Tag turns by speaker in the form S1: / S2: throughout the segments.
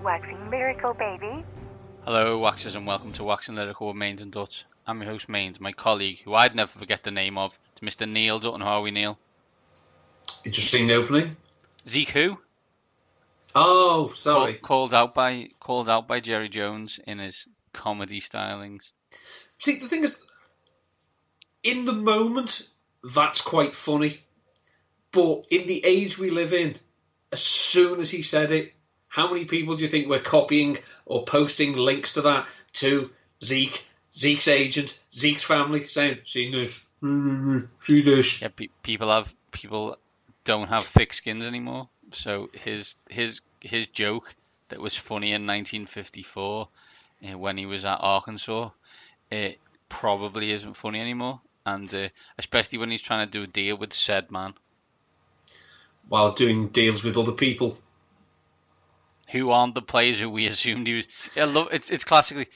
S1: waxing Lyrical, baby.
S2: Hello, Waxers, and welcome to Waxing Lyrical with Mainz and Dutts. I'm your host, Mainz. My colleague, who I'd never forget the name of, is Mr. Neil Dutton. How are we, Neil?
S3: Interesting opening.
S2: Zeke who?
S3: Oh, sorry.
S2: Called out by Jerry Jones in his comedy stylings.
S3: See, the thing is, in the moment, that's quite funny. But in the age we live in, as soon as he said it, how many people do you think were copying or posting links to that to Zeke, Zeke's agent, Zeke's family, saying, "See this, see this."
S2: Yeah, people don't have thick skins anymore. So his joke that was funny in 1954 when he was at Arkansas, it probably isn't funny anymore, and especially when he's trying to do a deal with said man. While
S3: doing deals with other people.
S2: Who aren't the players who we assumed he was. Yeah, look, it's classically,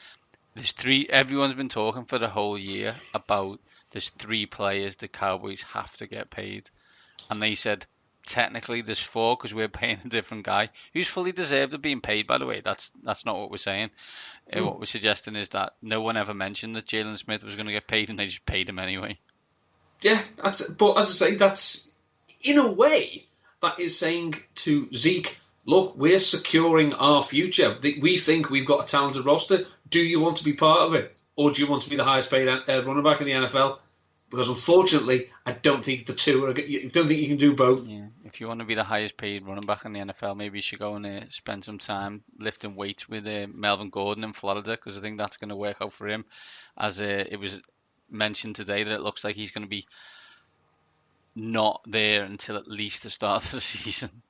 S2: there's three, everyone's been talking for the whole year about there's three players the Cowboys have to get paid. And they said, technically there's four because we're paying a different guy who's fully deserved of being paid, by the way. That's not what we're saying. What we're suggesting is that no one ever mentioned that Jalen Smith was going to get paid and they just paid him anyway.
S3: Yeah, but as I say, that's, in a way, that is saying to Zeke, look, we're securing our future. We think we've got a talented roster. Do you want to be part of it? Or do you want to be the highest paid running back in the NFL? Because unfortunately, I don't think the two are. I don't think you can do both.
S2: Yeah. If you want to be the highest paid running back in the NFL, maybe you should go and spend some time lifting weights with Melvin Gordon in Florida, because I think that's going to work out for him. As it was mentioned today that it looks like he's going to be not there until at least the start of the season.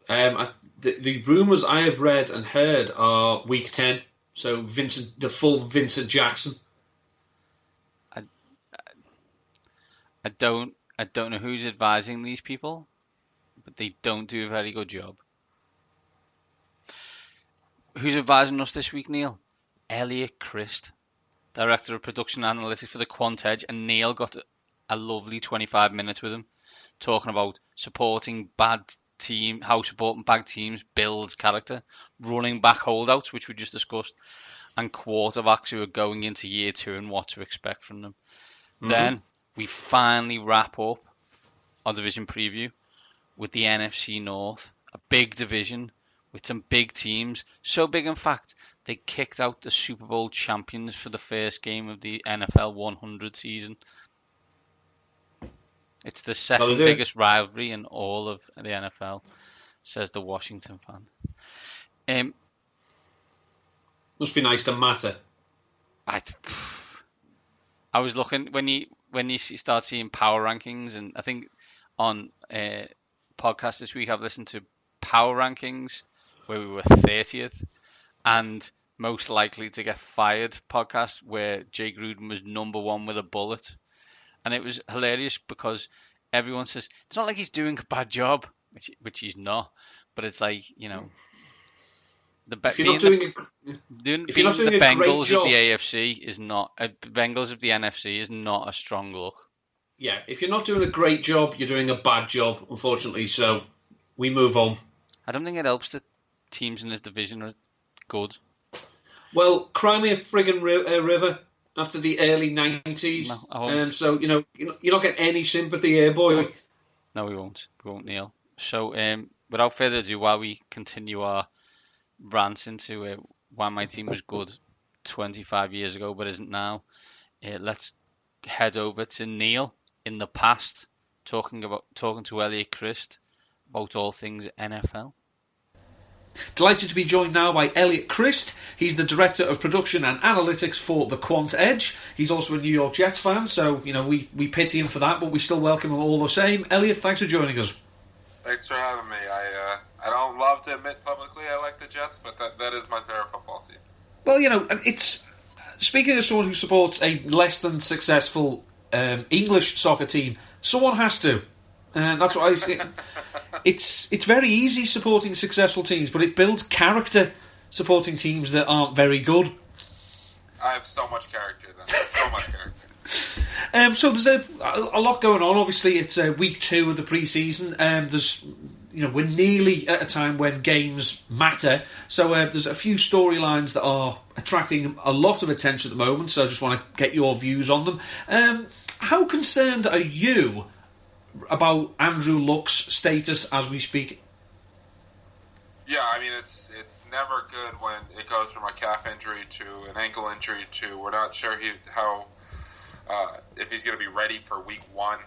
S3: The rumours I have read and heard are week 10. So the full Vincent Jackson.
S2: I don't know who's advising these people, but they don't do a very good job. Who's advising us this week, Neil? Eliot Crist, Director of Production Analytics for the Quant Edge, and Neil got a lovely 25 minutes with him, talking about how supporting bad teams builds character, running back holdouts, which we just discussed, and quarterbacks who are going into year two and what to expect from them. Mm-hmm. Then we finally wrap up our division preview with the NFC North, a big division with some big teams. So big, in fact, they kicked out the Super Bowl champions for the first game of the NFL 100 season. It's the second biggest rivalry in all of the NFL, says the Washington fan.
S3: Must be nice to matter.
S2: I was looking when you start seeing power rankings, and I think on podcast this week I've listened to power rankings where we were 30th and most likely to get fired podcast where Jay Gruden was number one with a bullet. And it was hilarious because everyone says it's not like he's doing a bad job, which he's not. But it's like, you know, the Bengals of the AFC is not Bengals of the NFC is not a strong look.
S3: Yeah, if you're not doing a great job, you're doing a bad job, unfortunately. So we move on. I
S2: don't think it helps that teams in this division are good.
S3: Well, cry me a friggin' river. After the early 90s.
S2: No, I won't.
S3: So, you're not getting any sympathy here, boy.
S2: No, we won't. We won't, Neil. So, without further ado, while we continue our rants into why my team was good 25 years ago but isn't now, let's head over to Neil in the past, talking to Eliot Crist about all things NFL.
S3: Delighted to be joined now by Eliot Crist. He's the Director of Production and Analytics for the Quant Edge. He's also a New York Jets fan, so we pity him for that, but we still welcome him all the same. Eliot, thanks for joining us.
S4: Thanks for having me. I don't love to admit publicly I like the Jets, but that is my favorite football team. Well,
S3: it's speaking as someone who supports a less than successful English soccer team, someone has to. And that's what I say. It's very easy supporting successful teams, but it builds character supporting teams that aren't very good.
S4: I have so much character then. So much character.
S3: So there's a lot going on. Obviously, it's week 2 of the pre-season. There's we're nearly at a time when games matter. So there's a few storylines that are attracting a lot of attention at the moment. So I just want to get your views on them. How concerned are you about Andrew Luck's status as we speak?
S4: Yeah, I mean, it's never good when it goes from a calf injury to an ankle injury to we're not sure if he's going to be ready for week 1.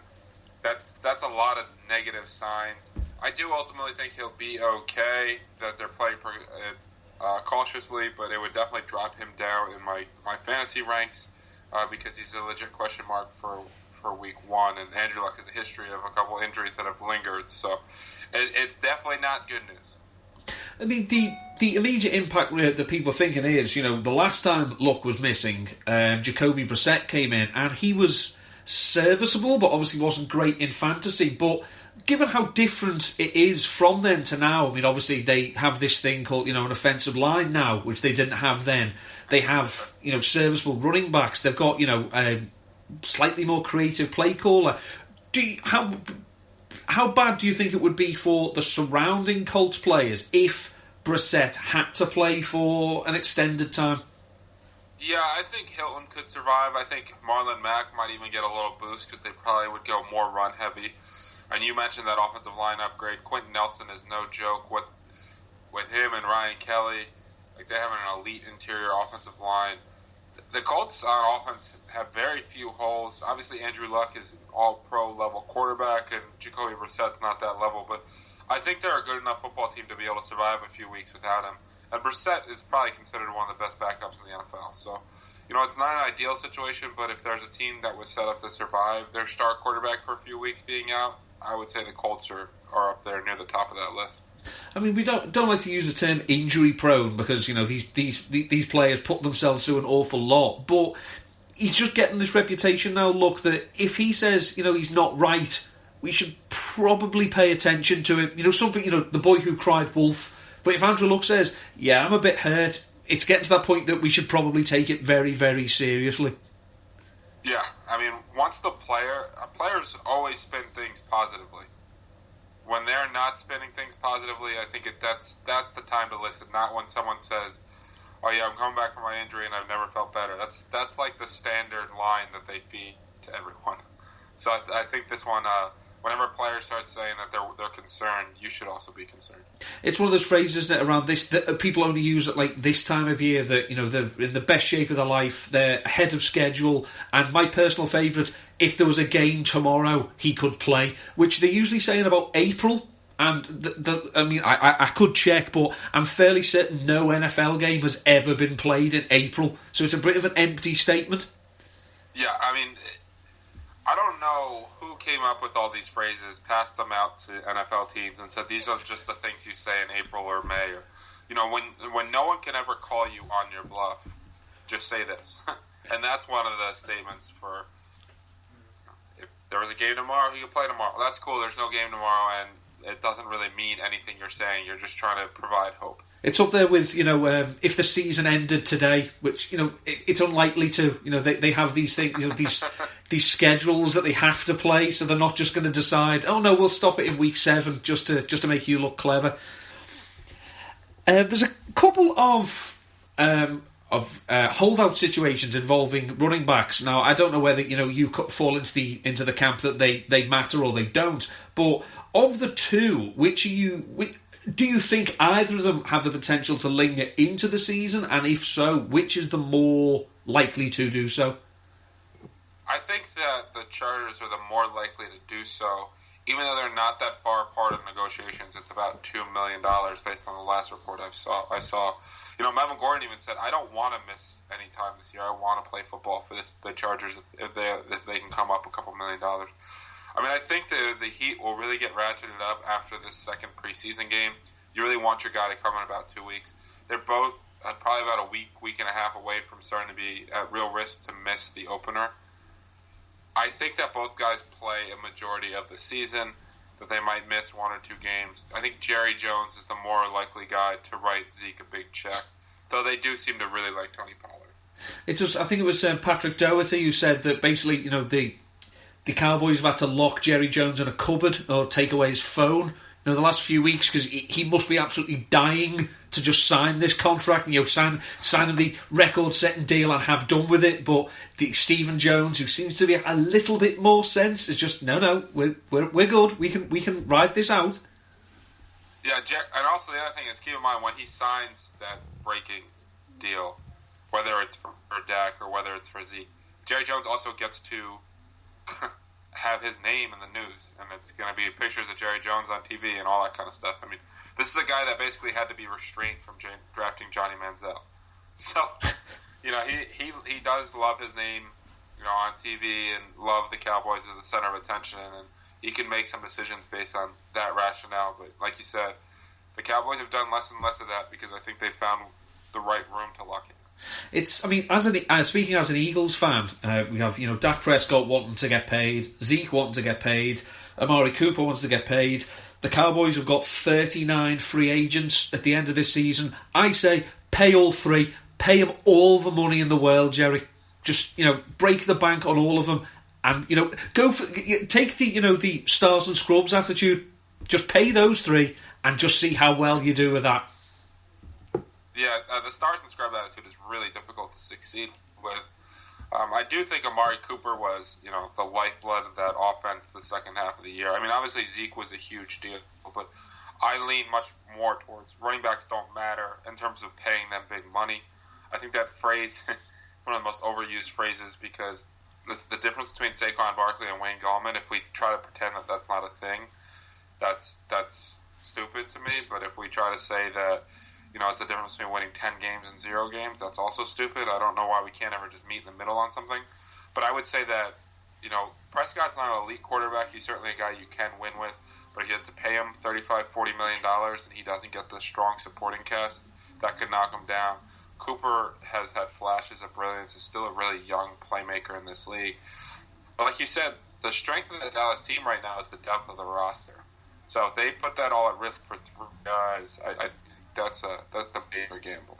S4: That's a lot of negative signs. I do ultimately think he'll be okay, that they're playing cautiously, but it would definitely drop him down in my fantasy ranks because he's a legit question mark for week 1, and Andrew Luck has a history of a couple injuries that have lingered, so it's definitely not good news.
S3: I mean, the immediate impact that people are thinking is, the last time Luck was missing, Jacoby Brissett came in, and he was serviceable, but obviously wasn't great in fantasy. But given how different it is from then to now, I mean, obviously they have this thing called, an offensive line now, which they didn't have then. They have, serviceable running backs. They've got, a slightly more creative play caller. How bad do you think it would be for the surrounding Colts players if Brissett had to play for an extended time?
S4: Yeah, I think Hilton could survive. I think Marlon Mack might even get a little boost because they probably would go more run heavy. And you mentioned that offensive line upgrade. Quentin Nelson is no joke with him and Ryan Kelly. Like, they have an elite interior offensive line. The Colts on offense have very few holes. Obviously, Andrew Luck is an all-pro level quarterback, and Jacoby Brissett's not that level. But I think they're a good enough football team to be able to survive a few weeks without him. And Brissett is probably considered one of the best backups in the NFL. So, it's not an ideal situation, but if there's a team that was set up to survive their star quarterback for a few weeks being out, I would say the Colts are up there near the top of that list.
S3: I mean, we don't like to use the term injury prone because, these players put themselves through an awful lot. But he's just getting this reputation now, look, that if he says, he's not right, we should probably pay attention to him. Something, the boy who cried wolf. But if Andrew Luck says, yeah, I'm a bit hurt, it's getting to that point that we should probably take it very, very seriously.
S4: Yeah, I mean, once players always spin things positively. When they're not spinning things positively, I think that's the time to listen, not when someone says, oh yeah, I'm coming back from my injury and I've never felt better. That's like the standard line that they feed to everyone. So I think this one, whenever players start saying that they're concerned, you should also be concerned. It's
S3: one of those phrases, isn't it, around this that people only use at like this time of year, that they're in the best shape of their life, they're ahead of schedule, and my personal favourite, if there was a game tomorrow, he could play, which they usually say in about April. And I could check, but I'm fairly certain no NFL game has ever been played in April, so it's a bit of an empty statement.
S4: Yeah, I mean, I don't know who came up with all these phrases, passed them out to NFL teams, and said these are just the things you say in April or May. Or, when no one can ever call you on your bluff, just say this. And that's one of the statements for, if there was a game tomorrow, he could play tomorrow. That's cool, there's no game tomorrow, and it doesn't really mean anything you're saying. You're just trying to provide hope.
S3: It's up there with, if the season ended today, which, it's unlikely to, they have these things, these schedules that they have to play, so they're not just going to decide, oh no, we'll stop it in week 7 just to make you look clever. There's a couple of holdout situations involving running backs. Now, I don't know whether, you fall into the camp that they matter or they don't, but of the two, do you think either of them have the potential to linger into the season? And if so, which is the more likely to do so?
S4: I think that the Chargers are the more likely to do so, even though they're not that far apart in negotiations. It's about $2 million based on the last report I saw. Melvin Gordon even said, I don't want to miss any time this year. I want to play football for the Chargers if they can come up a couple $1 million. I mean, I think the Heat will really get ratcheted up after this second preseason game. You really want your guy to come in about 2 weeks. They're both probably about a week and a half away from starting to be at real risk to miss the opener. I think that both guys play a majority of the season, that they might miss 1 or 2 games. I think Jerry Jones is the more likely guy to write Zeke a big check, though they do seem to really like Tony Pollard.
S3: I think it was Patrick Doherty who said that basically, the Cowboys have had to lock Jerry Jones in a cupboard or take away his phone. the last few weeks, because he must be absolutely dying to just sign this contract, sign the record-setting deal and have done with it. But Stephen Jones, who seems to be a little bit more sense, is just no, we're good. We can ride this out.
S4: Yeah, and also the other thing is, keep in mind when he signs that breaking deal, whether it's for Dak or whether it's for Zeke, Jerry Jones also gets to have his name in the news, and it's going to be pictures of Jerry Jones on TV and all that kind of stuff. I mean, this is a guy that basically had to be restrained from drafting Johnny Manziel. So, he does love his name, on TV and love the Cowboys as the center of attention, and he can make some decisions based on that rationale. But like you said, the Cowboys have done less and less of that because I think they found the right room to lock in.
S3: Speaking as an Eagles fan, we have Dak Prescott wanting to get paid, Zeke wanting to get paid, Amari Cooper wants to get paid. The Cowboys have got 39 free agents at the end of this season. I say pay all three, pay them all the money in the world, Jerry. Just break the bank on all of them, and go for take the stars and scrubs attitude. Just pay those three, and just see how well you do with that.
S4: Yeah, the stars and scrub attitude is really difficult to succeed with. I do think Amari Cooper was, the lifeblood of that offense the second half of the year. I mean, obviously Zeke was a huge deal, but I lean much more towards running backs don't matter in terms of paying them big money. I think that phrase, one of the most overused phrases, because the difference between Saquon Barkley and Wayne Gallman, if we try to pretend that that's not a thing, that's stupid to me. But if we try to say that, it's the difference between winning 10 games and 0 games, that's also stupid. I don't know why we can't ever just meet in the middle on something. But I would say that, Prescott's not an elite quarterback. He's certainly a guy you can win with. But if you had to pay him $35-40 million and he doesn't get the strong supporting cast, that could knock him down. Cooper has had flashes of brilliance. He's still a really young playmaker in this league. But like you said, the strength of the Dallas team right now is the depth of the roster. So if they put that all at risk for 3 guys, I think that's a bigger gamble.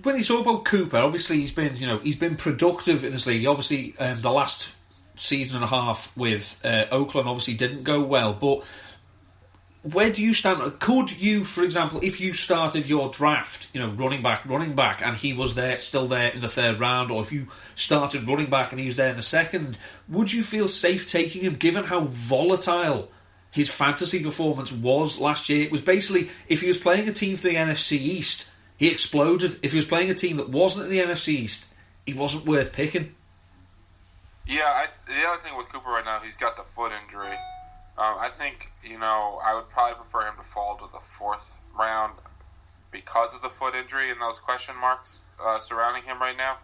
S3: When you talk about Cooper, obviously he's been productive in this league. Obviously, the last season and a half with Oakland obviously didn't go well. But where do you stand? Could you, for example, if you started your draft, running back, and he was still there in the third round, or if you started running back and he was there in the second, would you feel safe taking him, given how volatile his fantasy performance was last year? It was basically, if he was playing a team for the NFC East, he exploded. If he was playing a team that wasn't in the NFC East, he wasn't worth picking.
S4: Yeah, the other thing with Cooper right now, he's got the foot injury. I think, I would probably prefer him to fall to the 4th round because of the foot injury and those question marks surrounding him right now.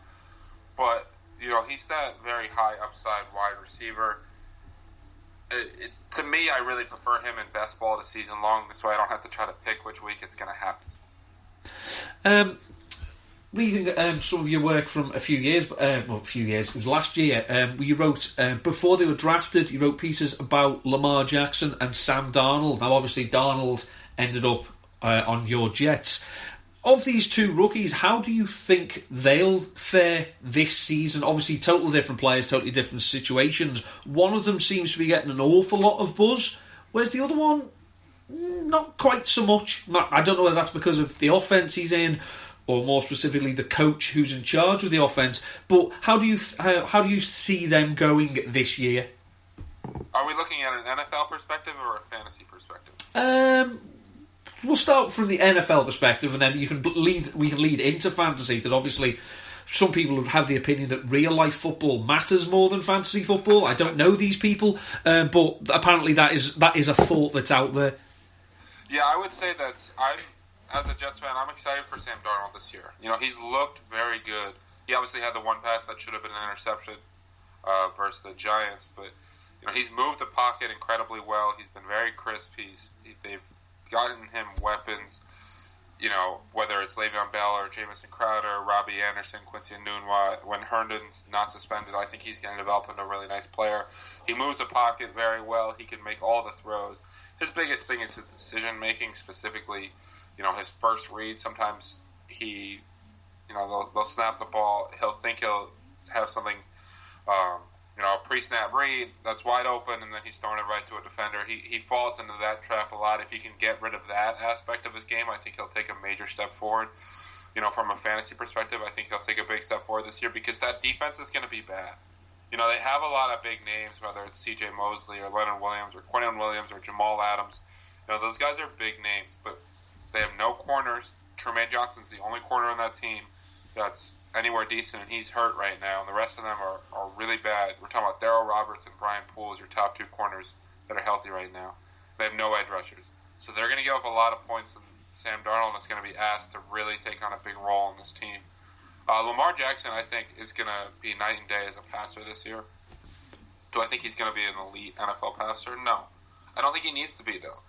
S4: But, he's that very high upside wide receiver. To me, I really prefer him in best ball to season long. This way I don't have to try to pick which week it's going to happen.
S3: Reading some of your work from a few years, it was last year, you wrote, before they were drafted, you wrote pieces about Lamar Jackson and Sam Darnold. Now, obviously, Darnold ended up on your Jets. Of these two rookies, how do you think they'll fare this season? Obviously, totally different players, totally different situations. One of them seems to be getting an awful lot of buzz, whereas the other one, not quite so much. I don't know whether that's because of the offense he's in, or more specifically the coach who's in charge of the offense. But how do you see them going this year?
S4: Are we looking at an NFL perspective or a fantasy perspective?
S3: We'll start from the NFL perspective, and then we can lead into fantasy, because obviously some people have the opinion that real life football matters more than fantasy football. I don't know these people, but apparently that is a thought that's out there.
S4: Yeah, I would say that as a Jets fan, I'm excited for Sam Darnold this year. He's looked very good. He obviously had the one pass that should have been an interception versus the Giants, but he's moved the pocket incredibly well. He's been very crisp. They've gotten him weapons, whether it's Le'Veon Bell or Jamison Crowder, Robbie Anderson, Quincy Enunwa. When Herndon's not suspended, I think he's going to develop into a really nice player. He moves the pocket very well. He can make all the throws. His biggest thing is his decision-making, specifically, his first read. Sometimes they'll snap the ball. He'll think he'll have something a pre-snap read that's wide open, and then he's throwing it right to a defender. He falls into that trap a lot. If he can get rid of that aspect of his game, I think he'll take a major step forward. From a fantasy perspective, I think he'll take a big step forward this year because that defense is going to be bad. They have a lot of big names, whether it's C.J. Mosley or Leonard Williams or Quinton Williams or Jamal Adams. Those guys are big names, but they have no corners. Trumaine Johnson's the only corner on that team that's anywhere decent, and he's hurt right now, and the rest of them are really bad. We're talking about Darryl Roberts and Brian Poole as your top 2 corners that are healthy right now. They have no edge rushers. So they're going to give up a lot of points, and Sam Darnold is going to be asked to really take on a big role in this team. Lamar Jackson, I think, is going to be night and day as a passer this year. Do I think he's going to be an elite NFL passer? No. I don't think he needs to be, though,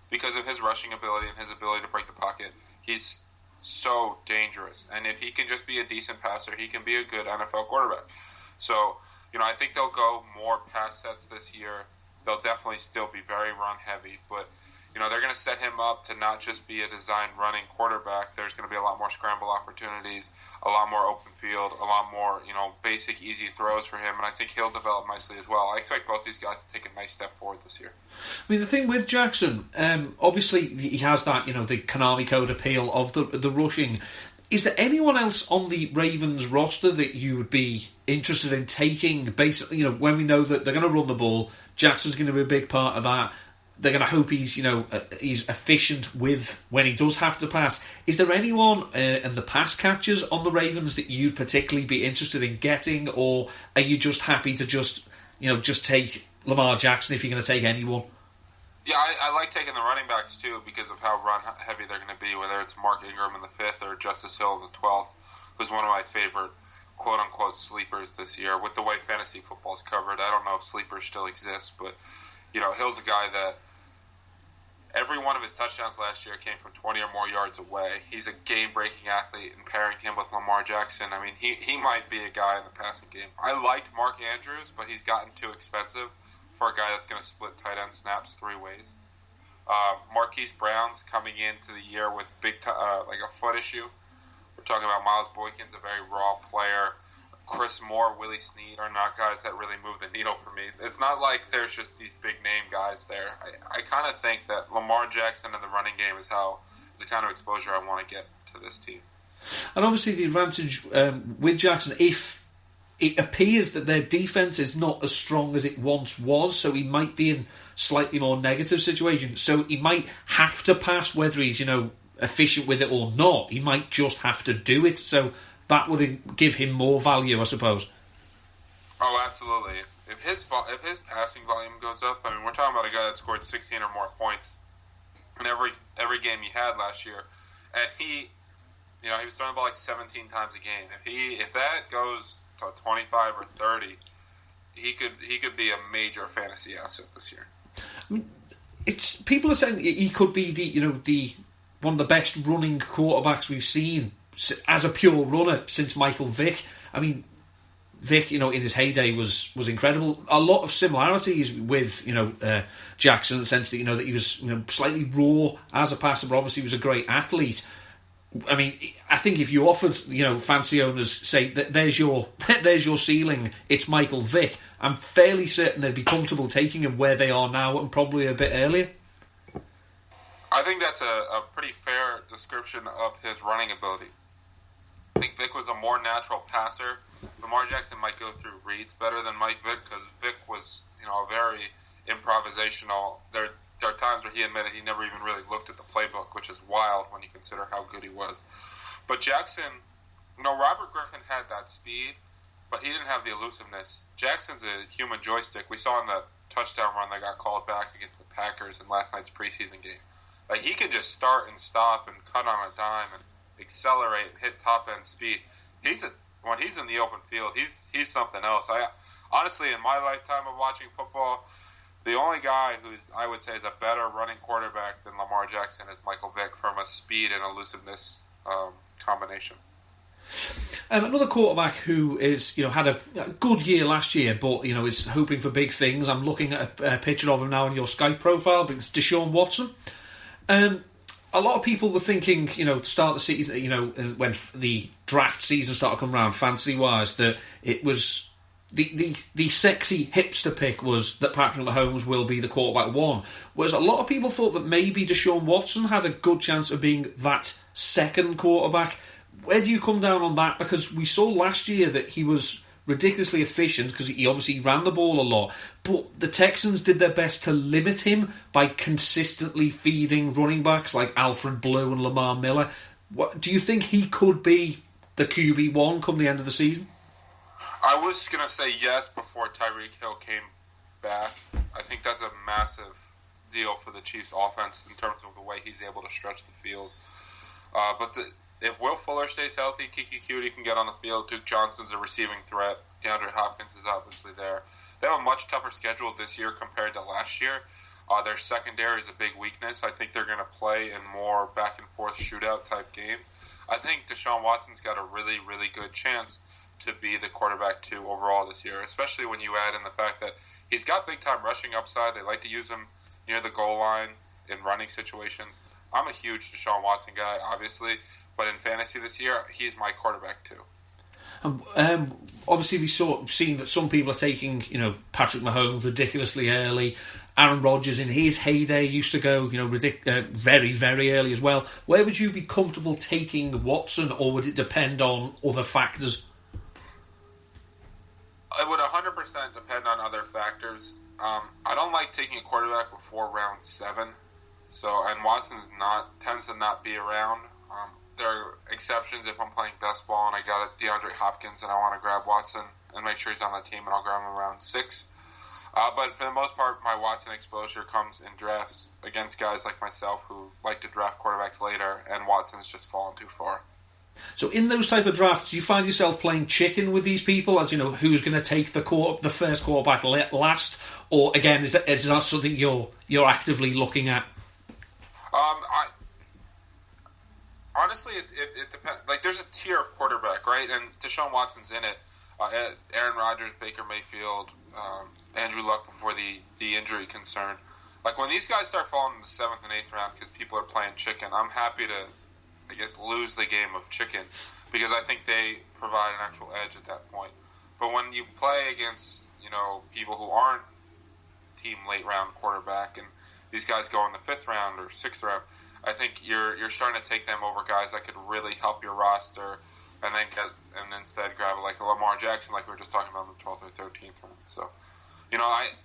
S4: because of his rushing ability and his ability to break the pocket. He's so dangerous. And if he can just be a decent passer, he can be a good NFL quarterback. So, I think they'll go more pass sets this year. They'll definitely still be very run-heavy, but they're going to set him up to not just be a design running quarterback. There's going to be a lot more scramble opportunities, a lot more open field, a lot more, basic, easy throws for him, and I think he'll develop nicely as well. I expect both these guys to take a nice step forward this year.
S5: I mean, the thing with Jackson, obviously he has that, the Konami code appeal of the rushing. Is there anyone else on the Ravens roster that you would be interested in taking? Basically, when we know that they're going to run the ball, Jackson's going to be a big part of that. They're going to hope he's efficient with when he does have to pass. Is there anyone in the pass catchers on the Ravens that you'd particularly be interested in getting, or are you just happy to just take Lamar Jackson if you're going to take anyone?
S4: Yeah, I like taking the running backs too because of how run heavy they're going to be. Whether it's Mark Ingram in the 5th or Justice Hill in the 12th, who's one of my favorite quote unquote sleepers this year. With the way fantasy football is covered, I don't know if sleepers still exist, but Hill's a guy that. Every one of his touchdowns last year came from 20 or more yards away. He's a game-breaking athlete, and pairing him with Lamar Jackson, I mean, he might be a guy in the passing game. I liked Mark Andrews, but he's gotten too expensive for a guy that's going to split tight end snaps 3 ways. Marquise Brown's coming into the year with like a foot issue. We're talking about Miles Boykins, a very raw player. Chris Moore, Willie Snead are not guys that really move the needle for me. It's not like there's just these big name guys there. I kind of think that Lamar Jackson in the running game is the kind of exposure I want to get to this team.
S5: And obviously the advantage with Jackson, if it appears that their defense is not as strong as it once was, so he might be in slightly more negative situations. So he might have to pass, whether he's efficient with it or not. He might just have to do it. So that would give him more value, I suppose.
S4: Oh, absolutely. If his passing volume goes up, I mean, we're talking about a guy that scored 16 or more points in every game he had last year, and he was throwing the ball like 17 times a game. If that goes to 25 or 30, he could be a major fantasy asset this year.
S5: I mean, people are saying he could be the one of the best running quarterbacks we've seen as a pure runner since Michael Vick. I mean, Vick, in his heyday was incredible. A lot of similarities with Jackson in the sense that that he was slightly raw as a passer, but obviously he was a great athlete. I mean, I think if you offered fancy owners say that there's your ceiling, it's Michael Vick, I'm fairly certain they'd be comfortable taking him where they are now and probably a bit earlier.
S4: I think that's a pretty fair description of his running ability. I think Vick was a more natural passer. Lamar Jackson might go through reads better than Mike Vick because Vick was, very improvisational. There are times where he admitted he never even really looked at the playbook, which is wild when you consider how good he was. But Jackson, Robert Griffin had that speed, but he didn't have the elusiveness. Jackson's a human joystick. We saw in the touchdown run that got called back against the Packers in last night's preseason game. Like, he could just start and stop and cut on a dime and accelerate and hit top-end speed. When he's in the open field, he's something else. Honestly, in my lifetime of watching football, the only guy who I would say is a better running quarterback than Lamar Jackson is Michael Vick from a speed and elusiveness combination.
S5: Another quarterback who is had a good year last year, but is hoping for big things. I'm looking at a picture of him now on your Skype profile. But it's Deshaun Watson. A lot of people were thinking, start the season, when the draft season started coming around, fantasy-wise, that it was, the sexy hipster pick was that Patrick Mahomes will be the quarterback one, whereas a lot of people thought that maybe Deshaun Watson had a good chance of being that second quarterback. Where do you come down on that? Because we saw last year that he was ridiculously efficient because he obviously ran the ball a lot, but the Texans did their best to limit him by consistently feeding running backs like Alfred Blue and Lamar Miller. Do you think he could be the QB1 come the end of the season?
S4: I was going to say yes before Tyreek Hill came back. I think that's a massive deal for the Chiefs' offense in terms of the way he's able to stretch the field. But if Will Fuller stays healthy, Kiki Cutie can get on the field. Duke Johnson's a receiving threat. DeAndre Hopkins is obviously there. They have a much tougher schedule this year compared to last year. Their secondary is a big weakness. I think they're going to play in more back-and-forth shootout-type game. I think Deshaun Watson's got a really, really good chance to be the quarterback 2 overall this year, especially when you add in the fact that he's got big-time rushing upside. They like to use him near the goal line in running situations. I'm a huge Deshaun Watson guy, obviously, but in fantasy this year, he's my quarterback 2.
S5: Obviously, seen that some people are taking, Patrick Mahomes ridiculously early. Aaron Rodgers in his heyday used to go, very, very early as well. Where would you be comfortable taking Watson, or would it depend on other factors?
S4: It would 100% depend on other factors. I don't like taking a quarterback before round 7. And Watson tends to not be around. There are exceptions if I'm playing best ball and I got a DeAndre Hopkins and I want to grab Watson and make sure he's on the team, and I'll grab him around 6. But for the most part, my Watson exposure comes in drafts against guys like myself who like to draft quarterbacks later, and Watson's just fallen too far.
S5: So in those type of drafts, do you find yourself playing chicken with these people, as who's going to take the first quarterback last, or again, is that something you're actively looking at?
S4: Honestly, it depends. Like, there's a tier of quarterback, right? And Deshaun Watson's in it. Aaron Rodgers, Baker Mayfield, Andrew Luck before the injury concern. Like, when these guys start falling in the 7th and 8th round because people are playing chicken, I'm happy to, lose the game of chicken because I think they provide an actual edge at that point. But when you play against, people who aren't team late round quarterback and these guys go in the 5th round or 6th round, I think you're starting to take them over guys that could really help your roster, and instead grab like a Lamar Jackson, like we were just talking about in the 12th or 13th round. So,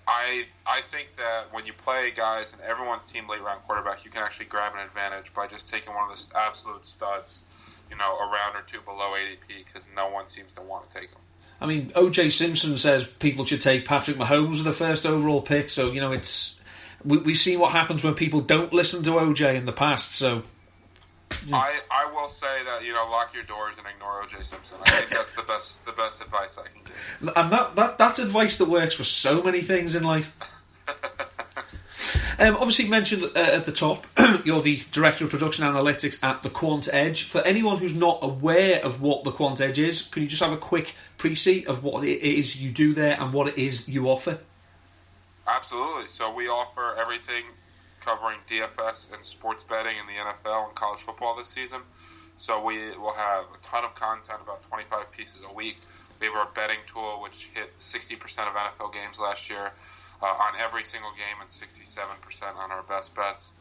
S4: I think that when you play guys and everyone's team late round quarterback, you can actually grab an advantage by just taking one of the absolute studs, a round or 2 below ADP, because no one seems to want to take them.
S5: I mean, O.J. Simpson says people should take Patrick Mahomes as the first overall pick, so it's. We've seen what happens when people don't listen to OJ in the past, so... Yeah.
S4: I will say that, lock your doors and ignore OJ Simpson. I think that's the best advice I can give.
S5: And that's advice that works for so many things in life. Obviously, mentioned at the top, you're the Director of Production Analytics at the Quant Edge. For anyone who's not aware of what the Quant Edge is, can you just have a quick précis of what it is you do there and what it is you offer?
S4: Absolutely. So we offer everything covering DFS and sports betting in the NFL and college football this season. So we will have a ton of content, about 25 pieces a week. We have our betting tool, which hit 60% of NFL games last year on every single game and 67% on our best bets.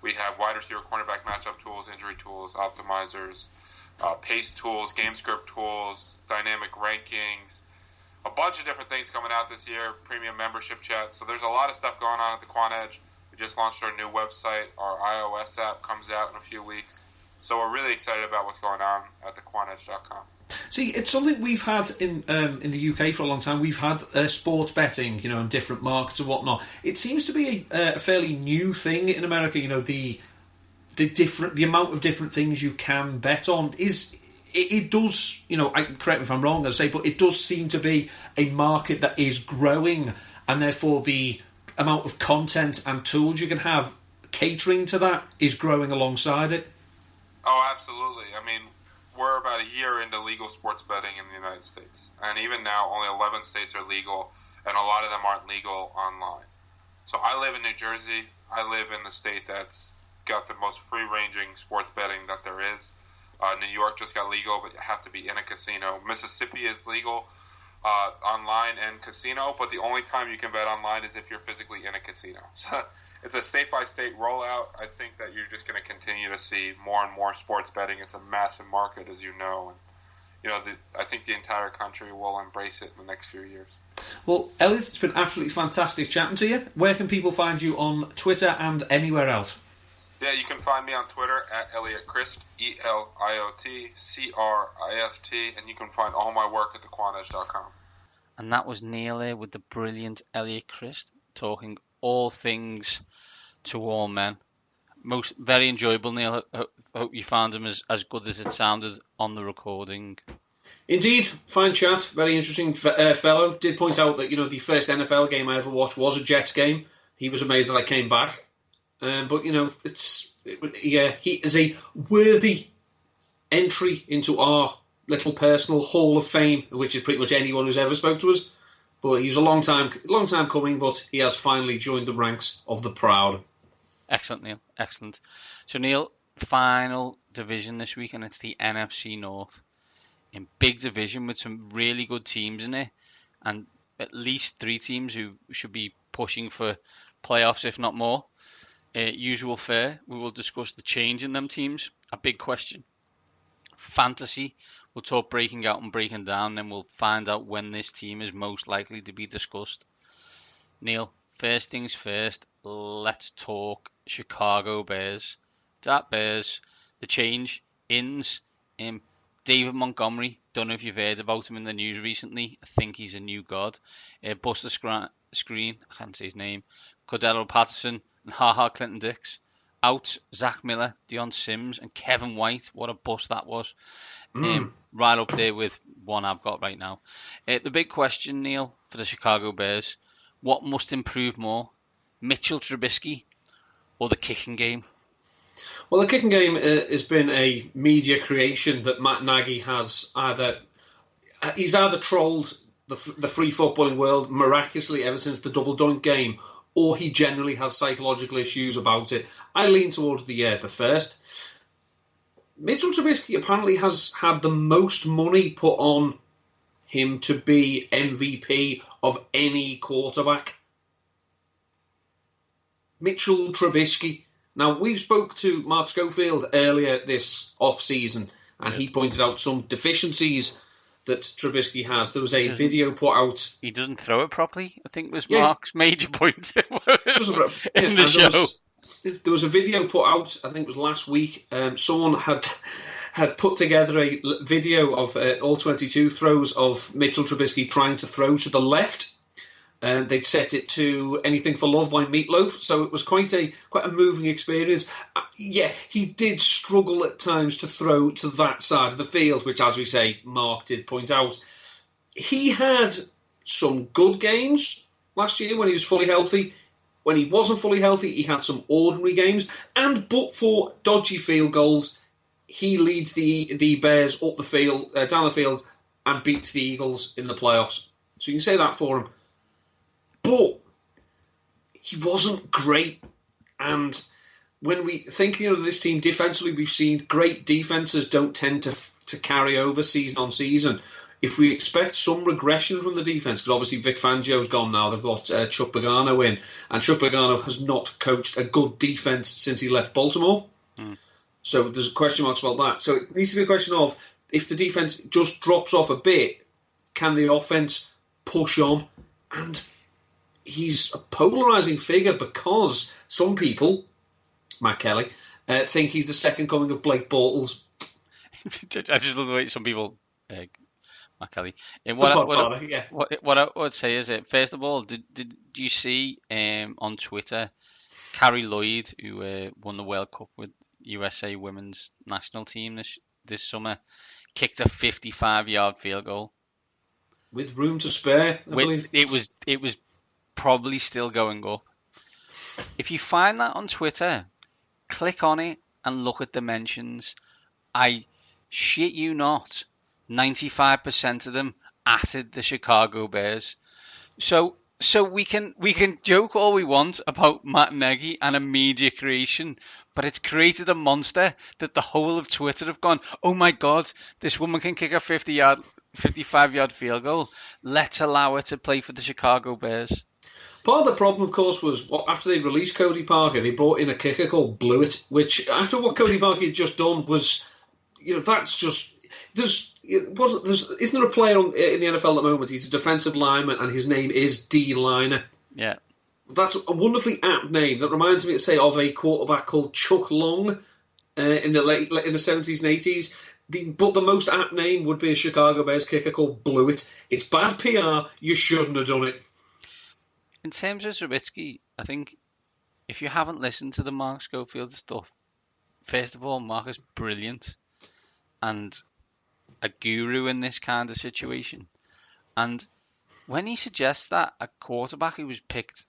S4: We have wide receiver cornerback matchup tools, injury tools, optimizers, pace tools, game script tools, dynamic rankings, a bunch of different things coming out this year, premium membership chat. So there's a lot of stuff going on at the Quant Edge. We just launched our new website. Our iOS app comes out in a few weeks. So we're really excited about what's going on at thequantedge.com.
S5: See, it's something we've had in the UK for a long time. We've had sports betting, in different markets and whatnot. It seems to be a fairly new thing in America. The amount of different things you can bet on is... It does, correct me if I'm wrong, I say, but it does seem to be a market that is growing, and therefore the amount of content and tools you can have catering to that is growing alongside it.
S4: Oh, absolutely. I mean, we're about a year into legal sports betting in the United States, and even now only 11 states are legal, and a lot of them aren't legal online. So I live in New Jersey. I live in the state that's got the most free-ranging sports betting that there is. New York just got legal, but you have to be in a casino. Mississippi is legal, online and casino, but the only time you can bet online is if you're physically in a casino. So it's a state-by-state rollout. I think that you're just going to continue to see more and more sports betting. It's a massive market, as you know, and I think the entire country will embrace it in the next few years. Well,
S5: Eliot, it's been absolutely fantastic chatting to you. Where can people find you on Twitter and anywhere else?
S4: Yeah, you can find me on Twitter at Eliot Crist, ELIOTCRIST, and you can find all my work at thequantedge.com.
S2: And that was Neil here with the brilliant Eliot Crist, talking all things to all men. Very enjoyable, Neil. I hope you found him as good as it sounded on the recording.
S3: Indeed, fine chat, very interesting fellow. Did point out that the first NFL game I ever watched was a Jets game. He was amazed that I came back. But he is a worthy entry into our little personal Hall of Fame, which is pretty much anyone who's ever spoke to us. But he was a long time coming, but he has finally joined the ranks of the proud.
S2: Excellent, Neil. Excellent. So, Neil, final division this week, and it's the NFC North. In big division with some really good teams in it, and at least 3 teams who should be pushing for playoffs, if not more. Usual fare, we will discuss the change in them teams, a big question. Fantasy, we'll talk breaking out and breaking down, then we'll find out when this team is most likely to be discussed. Neil, first things first, let's talk Chicago Bears. That Bears, the change, ins, David Montgomery, don't know if you've heard about him in the news recently. I think he's a new god. Buster Screen, I can't say his name. Cordero Patterson and Clinton Dix. Out, Zach Miller, Deion Sims, and Kevin White. What a bust that was. Right up there with one I've got right now. The big question, Neil, for the Chicago Bears, what must improve more? Mitchell Trubisky or the kicking game?
S3: Well, the kicking game has been a media creation that Matt Nagy has either trolled the free footballing world miraculously ever since the double dunk game, or he generally has psychological issues about it. I lean towards the first. Mitchell Trubisky apparently has had the most money put on him to be MVP of any quarterback. Mitchell Trubisky. Now, we spoke to Mark Schofield earlier this off-season, and he pointed out some deficiencies that Trubisky has. There was a video put out.
S2: He doesn't throw it properly, I think was Mark's major point in the show.
S3: There was a video put out, I think it was last week. Someone had put together a video of all 22 throws of Mitchell Trubisky trying to throw to the left. They'd set it to Anything for Love by Meatloaf, so it was quite a moving experience. He did struggle at times to throw to that side of the field, which, as we say, Mark did point out. He had some good games last year when he was fully healthy. When he wasn't fully healthy, he had some ordinary games. And but for dodgy field goals, he leads the Bears up the field, down the field, and beats the Eagles in the playoffs. So you can say that for him. But he wasn't great. And when we think of this team defensively, we've seen great defenses don't tend to carry over season on season. If we expect some regression from the defense, because obviously Vic Fangio's gone now, they've got Chuck Pagano in, and Chuck Pagano has not coached a good defense since he left Baltimore. So there's question marks about that. So it needs to be a question of, if the defense just drops off a bit, can the offense push on? And he's a polarising figure because some people, Matt Kelly, think he's the second coming of Blake Bortles.
S2: I just love the way some people, Matt Kelly. And what I would say is, first of all, did you see on Twitter, Carrie Lloyd, who won the World Cup with USA Women's National Team this summer, kicked a 55-yard field goal
S3: with room to spare? I believe
S2: it was probably still going up. If you find that on Twitter, click on it and look at dimensions. I shit you not, 95% of them atted the Chicago Bears. So we can joke all we want about Matt Nagy and a media creation, but it's created a monster that the whole of Twitter have gone, oh my God, this woman can kick a 55-yard field goal. let's allow her to play for the Chicago Bears.
S3: Part of the problem, of course, was after they released Cody Parker, they brought in a kicker called Blewett, which, after what Cody Parker had just done, was, that's just... isn't there a player in the NFL at the moment? He's a defensive lineman, and his name is D-Liner.
S2: Yeah.
S3: That's a wonderfully apt name. That reminds me, say, of a quarterback called Chuck Long in the 70s and 80s. But the most apt name would be a Chicago Bears kicker called Blewett. It's bad PR. You shouldn't have done it.
S2: In terms of Trubisky, I think if you haven't listened to the Mark Schofield stuff, first of all, Mark is brilliant and a guru in this kind of situation. And when he suggests that a quarterback who was picked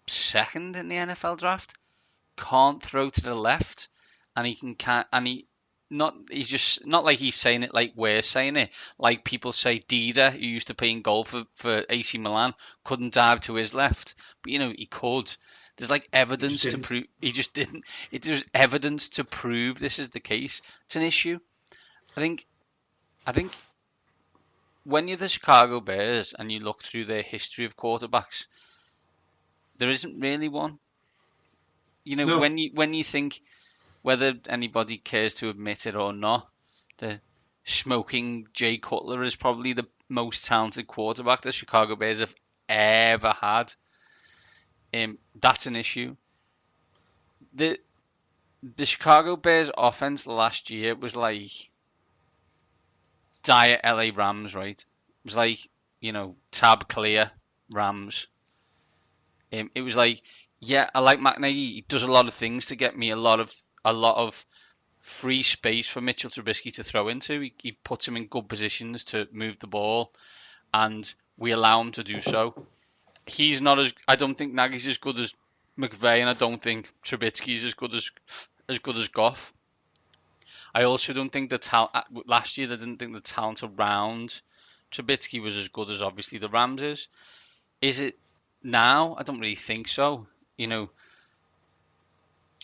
S2: second in the NFL draft can't throw to the left, and he's just not like he's saying it like we're saying it, like people say Dida, who used to play in goal for AC Milan, couldn't dive to his left, but he could. There's like evidence to prove he just didn't. There's evidence to prove this is the case. It's an issue. I think when you're the Chicago Bears and you look through their history of quarterbacks, there isn't really one.
S3: No.
S2: When you think, whether anybody cares to admit it or not, the smoking Jay Cutler is probably the most talented quarterback the Chicago Bears have ever had. That's an issue. The Chicago Bears offense last year was like dire LA Rams, right? It was like, tab clear Rams. It was like, yeah, I like McNaghy. He does a lot of things to get me a lot of free space for Mitchell Trubisky to throw into. He puts him in good positions to move the ball, and we allow him to do so. He's not I don't think Nagy's as good as McVay, and I don't think Trubisky's as good as Goff. I also don't think last year I didn't think the talent around Trubisky was as good as obviously the Rams is. Is it now? I don't really think so.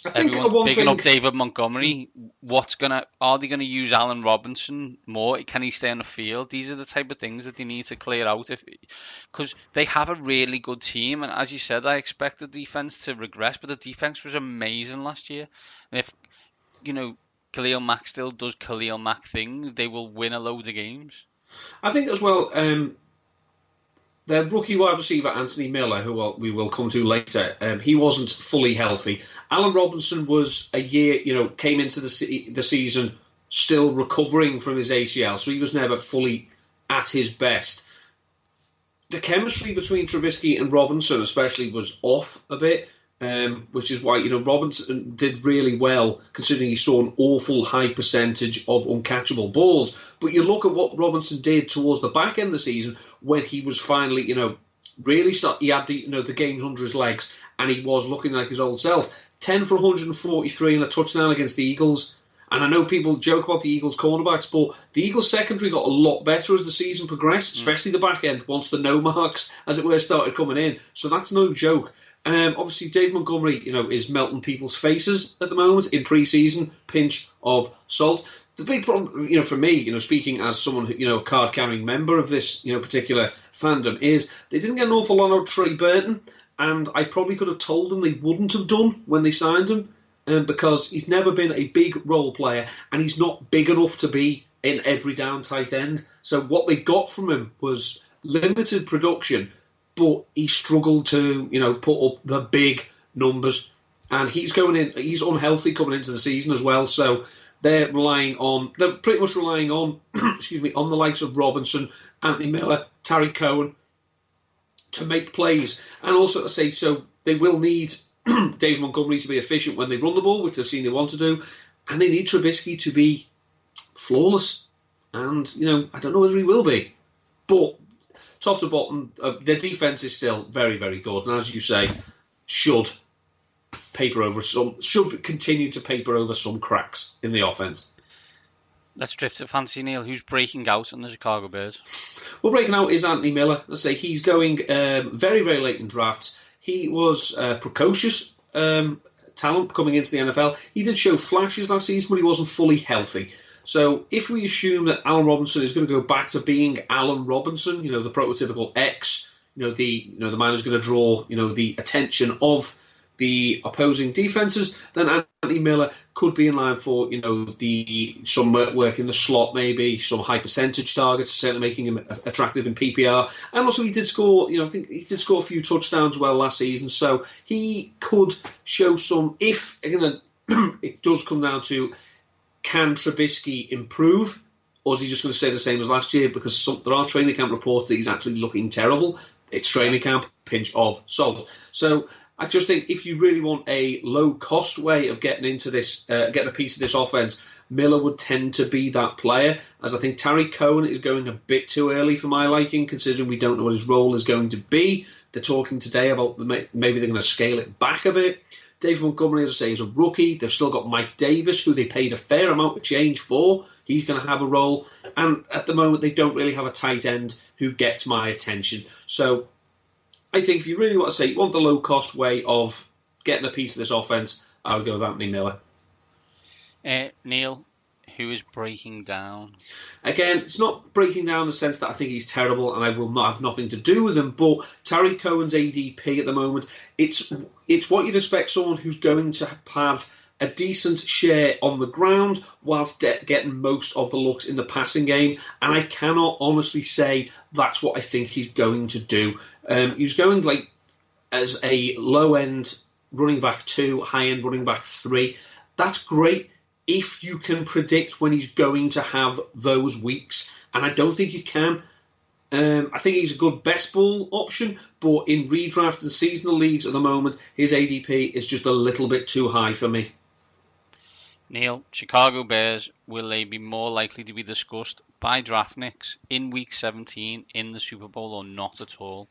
S3: I think
S2: everyone's picking up David Montgomery. Are they gonna use Allen Robinson more? Can he stay on the field? These are the type of things that they need to clear out, because they have a really good team. And as you said, I expect the defense to regress, but the defense was amazing last year. And if Khalil Mack still does Khalil Mack things, they will win a load of games.
S3: I think as well, their rookie wide receiver, Anthony Miller, who we will come to later, he wasn't fully healthy. Allen Robinson was a year, came into the season still recovering from his ACL, so he was never fully at his best. The chemistry between Trubisky and Robinson especially was off a bit, which is why, Robinson did really well, considering he saw an awful high percentage of uncatchable balls. But you look at what Robinson did towards the back end of the season, when he was finally, really he had the games under his legs, and he was looking like his old self. 10 for 143 and a touchdown against the Eagles. And I know people joke about the Eagles' cornerbacks, but the Eagles' secondary got a lot better as the season progressed, especially the back end, once the no marks, as it were, started coming in. So that's no joke. Obviously, Dave Montgomery, is melting people's faces at the moment in pre-season. Pinch of salt. The big problem, for me, speaking as someone, a card-carrying member of this, particular fandom, is they didn't get an awful lot out of Trey Burton, and I probably could have told them they wouldn't have done when they signed him, because he's never been a big role player, and he's not big enough to be in every down tight end. So what they got from him was limited production, but he struggled to, put up the big numbers. And he's unhealthy coming into the season as well. So they're pretty much relying on, on the likes of Robinson, Anthony Miller, Tariq Cohen to make plays. And also to say, so they will need Dave Montgomery to be efficient when they run the ball, which they've seen they want to do. And they need Trubisky to be flawless. And, I don't know whether he will be. But top to bottom, their defense is still very, very good. And as you say, should continue to paper over some cracks in the offense.
S2: Let's drift to fantasy, Neil. Who's breaking out on the Chicago Bears?
S3: Well, breaking out is Anthony Miller. Let's say he's going very, very late in drafts. He was precocious talent coming into the NFL. He did show flashes last season, but he wasn't fully healthy. So if we assume that Alan Robinson is going to go back to being Alan Robinson, the prototypical X, the man who's going to draw, the attention of the opposing defences, then Anthony Miller could be in line for, some work in the slot, maybe some high percentage targets, certainly making him attractive in PPR. And also he did score, I think he did score a few touchdowns well last season, so he could show some, if, again, it does come down to, can Trubisky improve, or is he just going to stay the same as last year? Because there are training camp reports that he's actually looking terrible. It's training camp, pinch of salt. So I just think if you really want a low-cost way of getting into this, getting a piece of this offense, Miller would tend to be that player, as I think Tariq Cohen is going a bit too early for my liking, considering we don't know what his role is going to be. They're talking today about maybe they're going to scale it back a bit. David Montgomery, as I say, is a rookie. They've still got Mike Davis, who they paid a fair amount of change for. He's going to have a role. And at the moment, they don't really have a tight end who gets my attention. So I think if you really want to say you want the low-cost way of getting a piece of this offense, I would go with Anthony Miller.
S2: Neil, who is breaking down?
S3: Again, it's not breaking down in the sense that I think he's terrible and I will not have nothing to do with him, but Tariq Cohen's ADP at the moment, it's what you'd expect someone who's going to have a decent share on the ground whilst getting most of the looks in the passing game, and I cannot honestly say that's what I think he's going to do. He's going as a low-end running back 2, high-end running back 3. That's great if you can predict when he's going to have those weeks, and I don't think you can. I think he's a good best ball option, but in redraft and seasonal leagues at the moment, his ADP is just a little bit too high for me.
S2: Neil, Chicago Bears, will they be more likely to be discussed by draftniks in Week 17 in the Super Bowl or not at all?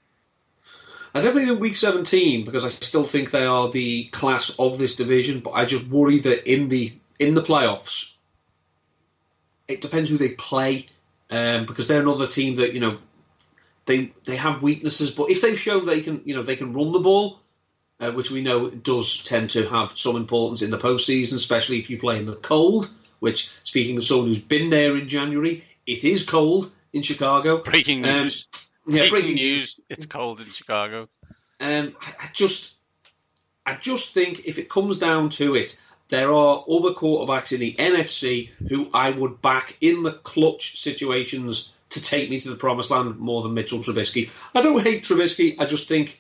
S3: I definitely think Week 17, because I still think they are the class of this division, but I just worry that in the playoffs, it depends who they play, because they're another team that, they have weaknesses, but if they've shown they can run the ball, which we know does tend to have some importance in the postseason, especially if you play in the cold, which, speaking of someone who's been there in January, it is cold in Chicago.
S2: Breaking news. Breaking news. It's cold in Chicago.
S3: I just think if it comes down to it, there are other quarterbacks in the NFC who I would back in the clutch situations to take me to the promised land more than Mitchell Trubisky. I don't hate Trubisky, I just think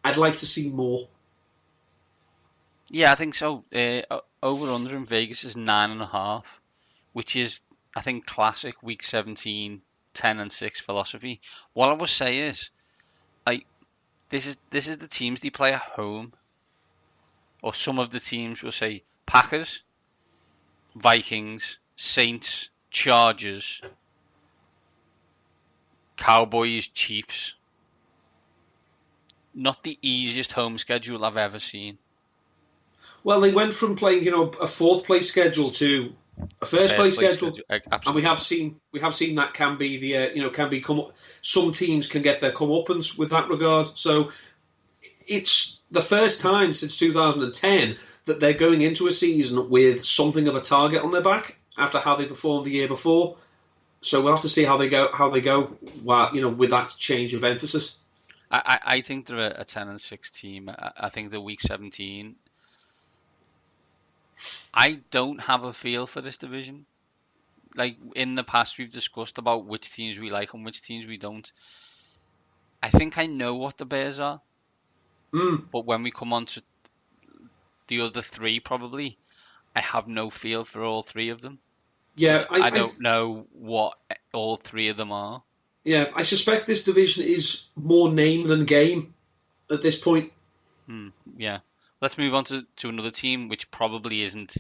S3: I'd like to see more.
S2: Yeah, I think so. Over-under in Vegas is 9.5, which is, I think, classic Week 17, 10-6 philosophy. What I will say is, this is the teams they play at home. Or some of the teams will say Packers, Vikings, Saints, Chargers, Cowboys, Chiefs. Not the easiest home schedule I've ever seen.
S3: Well, they went from playing, a fourth place schedule to a first place schedule, and we have seen that can be some teams can get their comeuppance with that regard. So it's the first time since 2010 that they're going into a season with something of a target on their back after how they performed the year before. So we'll have to see how they go. With that change of emphasis.
S2: I think they're a 10-6 team. I think they're Week 17. I don't have a feel for this division. Like in the past, we've discussed about which teams we like and which teams we don't. I think I know what the Bears are. But when we come on to the other three, probably, I have no feel for all three of them.
S3: Yeah,
S2: I don't know what all three of them are.
S3: Yeah, I suspect this division is more name than game at this point.
S2: Yeah. Let's move on to another team, which probably isn't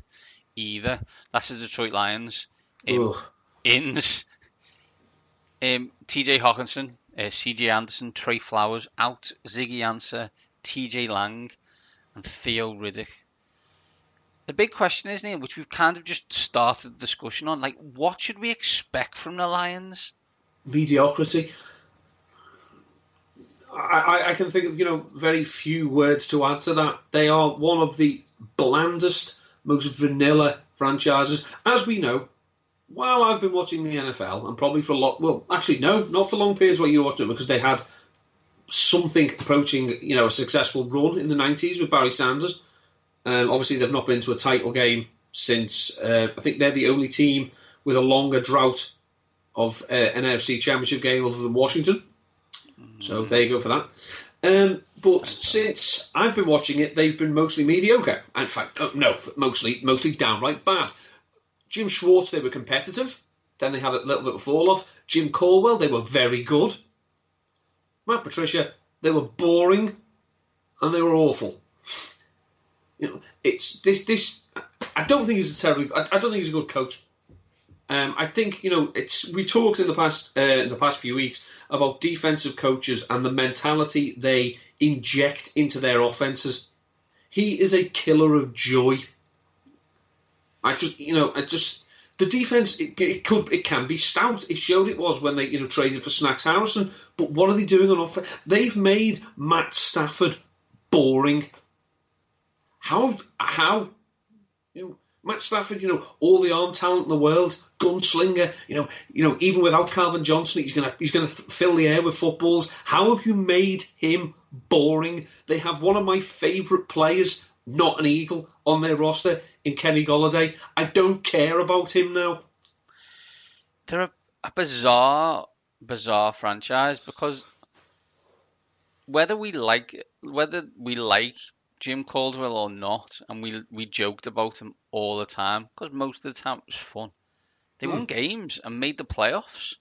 S2: either. That's the Detroit Lions. Ins. TJ Hawkinson, CJ Anderson, Trey Flowers out, Ziggy Ansah, TJ Lang, and Theo Riddick. The big question is, Neil, which we've kind of just started the discussion on, what should we expect from the Lions?
S3: Mediocrity. I can think of very few words to add to that. They are one of the blandest, most vanilla franchises. As we know, while I've been watching the NFL, and probably for a lot, well, actually, no, not for long periods while you were watching it, because they had something approaching, a successful run in the 90s with Barry Sanders. Obviously, they've not been to a title game since, I think they're the only team with a longer drought of an NFC Championship game other than Washington. So there you go for that. But since I've been watching it, they've been mostly mediocre. In fact, mostly downright bad. Jim Schwartz, they were competitive. Then they had a little bit of fall off. Jim Caldwell, they were very good. Matt Patricia, they were boring, and they were awful. It's this. I don't think he's I don't think he's a good coach. I think we talked in the past few weeks about defensive coaches and the mentality they inject into their offenses. He is a killer of joy. The defense it can be stout. It showed it was when they traded for Snacks Harrison. But what are they doing on offense? They've made Matt Stafford boring. How? Matt Stafford, all the arm talent in the world, gunslinger. Even without Calvin Johnson, he's gonna fill the air with footballs. How have you made him boring? They have one of my favourite players, not an Eagle, on their roster in Kenny Golladay. I don't care about him now.
S2: They're a bizarre franchise, because whether we like Jim Caldwell or not, and we joked about him all the time, because most of the time it was fun. They won games and made the playoffs.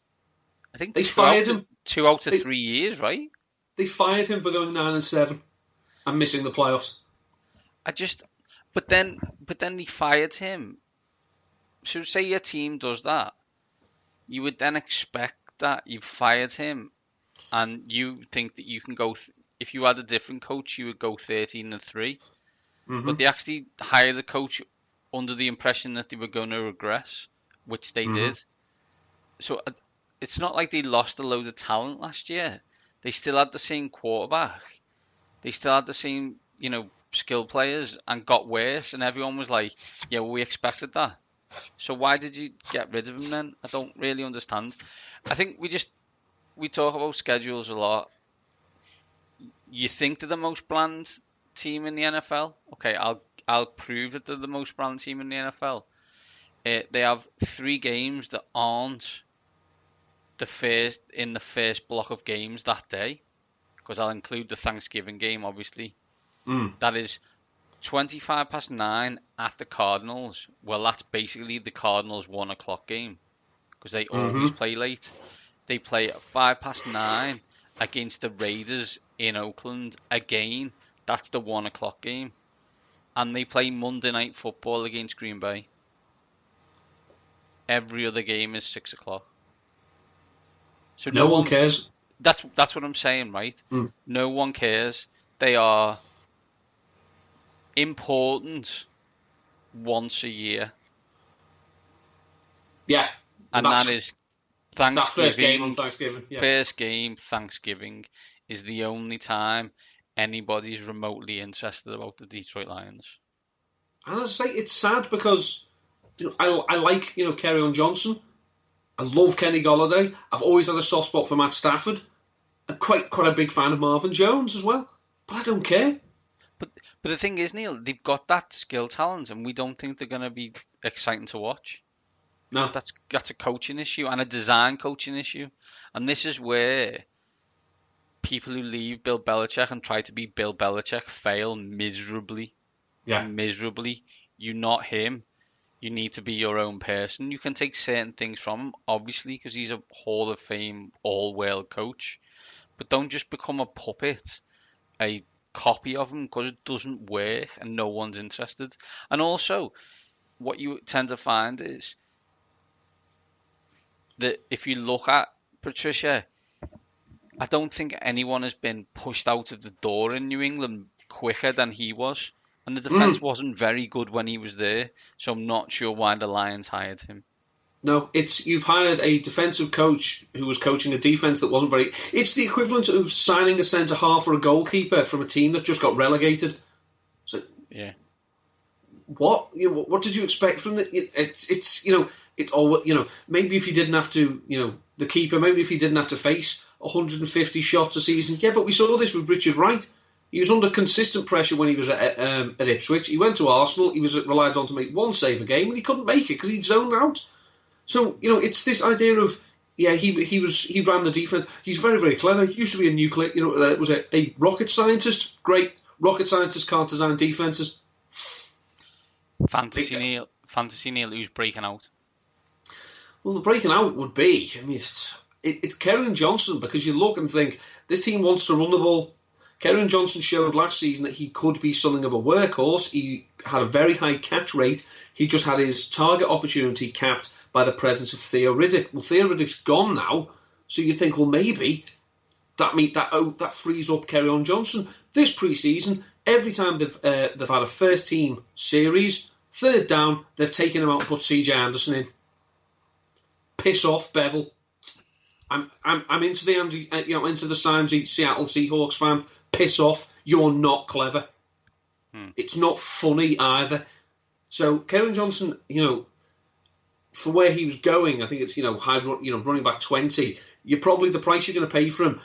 S2: I think
S3: they fired him
S2: 2 out of 3 years, right?
S3: They fired him for going 9-7 and missing the playoffs.
S2: But then they fired him. So say your team does that, you would then expect that you've fired him, and you think that you can go. If you had a different coach, you would go 13-3. Mm-hmm. But they actually hired a coach under the impression that they were going to regress, which they did. So it's not like they lost a load of talent last year. They still had the same quarterback. They still had the same, skill players, and got worse. And everyone was like, yeah, well, we expected that. So why did you get rid of him then? I don't really understand. I think we talk about schedules a lot. You think they're the most bland team in the NFL? Okay, I'll prove that they're the most bland team in the NFL. They have 3 games that aren't the first block of games that day, because I'll include the Thanksgiving game, obviously. That is 9:25 at the Cardinals. Well, that's basically the Cardinals' 1 o'clock game, because they always play late. They play at 9:05 against the Raiders in Oakland again. That's the 1 o'clock game. And they play Monday Night Football against Green Bay. Every other game is 6 o'clock. So
S3: no one cares.
S2: That's what I'm saying, right? No one cares. They are important once a year.
S3: Yeah.
S2: And that is Thanksgiving.
S3: That first game on Thanksgiving. Yeah.
S2: First game, Thanksgiving, is the only time anybody's remotely interested about the Detroit Lions.
S3: And as I say, it's sad because I like Kerryon Johnson. I love Kenny Golladay. I've always had a soft spot for Matt Stafford. I'm quite a big fan of Marvin Jones as well. But I don't care.
S2: But the thing is, Neil, they've got that skill talent, and we don't think they're going to be exciting to watch.
S3: No.
S2: That's a coaching issue, and a design coaching issue. And this is where people who leave Bill Belichick and try to be Bill Belichick fail miserably.
S3: Yeah.
S2: Miserably. You're not him. You need to be your own person. You can take certain things from him, obviously, because he's a Hall of Fame, all-world coach. But don't just become a puppet, a copy of him, because it doesn't work and no one's interested. And also, what you tend to find is that if you look at Patricia, I don't think anyone has been pushed out of the door in New England quicker than he was. And the defense wasn't very good when he was there, so I'm not sure why the Lions hired him.
S3: No, you've hired a defensive coach who was coaching a defense that wasn't very. It's the equivalent of signing a centre half or a goalkeeper from a team that just got relegated. So
S2: yeah,
S3: what did you expect from the? It's maybe if he didn't have to, the keeper, maybe if he didn't have to face 150 shots a season. Yeah, but we saw this with Richard Wright. He was under consistent pressure when he was at Ipswich. He went to Arsenal. He was relied on to make one save a game, and he couldn't make it because he'd zoned out. So it's this idea of he ran the defense. He's very, very clever. He used to be a nuclear, was a rocket scientist. Great rocket scientists can't design defenses.
S2: Fantasy Neil, who's breaking out?
S3: Well, the breaking out would be, it's Kerryon Johnson, because you look and think this team wants to run the ball. Kerryon Johnson showed last season that he could be something of a workhorse. He had a very high catch rate. He just had his target opportunity capped by the presence of Theo Riddick. Well, Theo Riddick's gone now, so you think, well, maybe that frees up Kerryon Johnson. This pre-season, every time they've had a first-team series, third down, they've taken him out and put CJ Anderson in. Piss off, Bevel. I'm into the into the Simesy Seattle Seahawks fan. Piss off. You're not clever. It's not funny either. So Kerryon Johnson, for where he was going, I think it's running back 20. You're probably the price you're going to pay for him.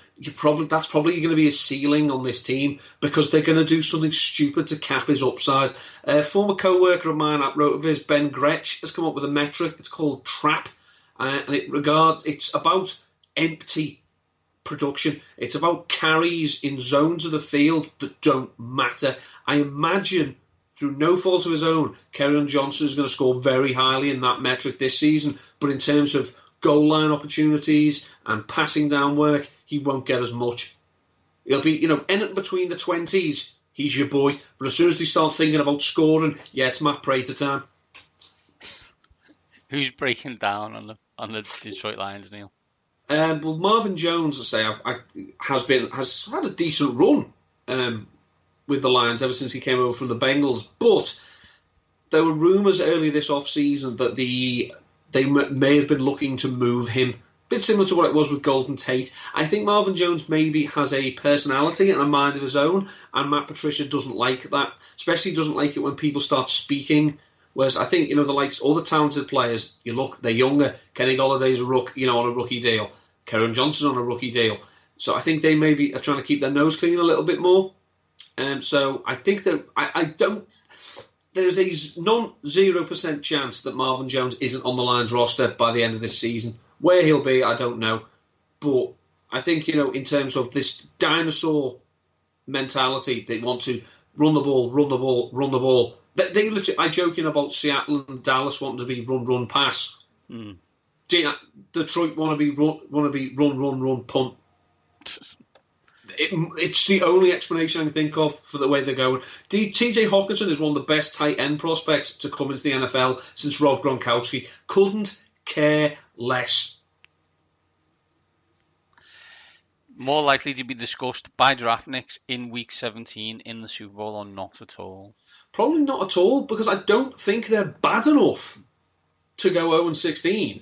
S3: That's probably going to be a ceiling on this team because they're going to do something stupid to cap his upside. A former co-worker of mine at Rotoviz, Ben Gretsch, has come up with a metric. It's called TRAP, and it's about empty production. It's about carries in zones of the field that don't matter. I imagine, through no fault of his own, Kerryon Johnson is going to score very highly in that metric this season, but in terms of goal line opportunities and passing down work, he won't get as much. He'll be, in between the 20s, he's your boy, but as soon as they start thinking about scoring, it's Matt Prater time.
S2: Who's breaking down on the Detroit Lions, Neil?
S3: Well, Marvin Jones, has had a decent run with the Lions ever since he came over from the Bengals. But there were rumours early this off-season that they may have been looking to move him. A bit similar to what it was with Golden Tate. I think Marvin Jones maybe has a personality and a mind of his own, and Matt Patricia doesn't like that. Especially doesn't like it when people start speaking. Whereas I think, the likes, all the talented players, they're younger. Kenny Galladay's on a rookie deal. Kerryon Johnson's on a rookie deal. So I think they maybe are trying to keep their nose clean a little bit more. So I think that there's a non-0% chance that Marvin Jones isn't on the Lions roster by the end of this season. Where he'll be, I don't know. But I think, in terms of this dinosaur mentality, they want to run the ball, run the ball, run the ball. They literally, I'm joking about Seattle and Dallas wanting to be run, pass. Detroit want to be run, punt. It's the only explanation I can think of for the way they're going. TJ Hawkinson is one of the best tight end prospects to come into the NFL since Rob Gronkowski. Couldn't care less.
S2: More likely to be discussed by draftniks in Week 17 in the Super Bowl or not at all?
S3: Probably not at all, because I don't think they're bad enough to go 0-16,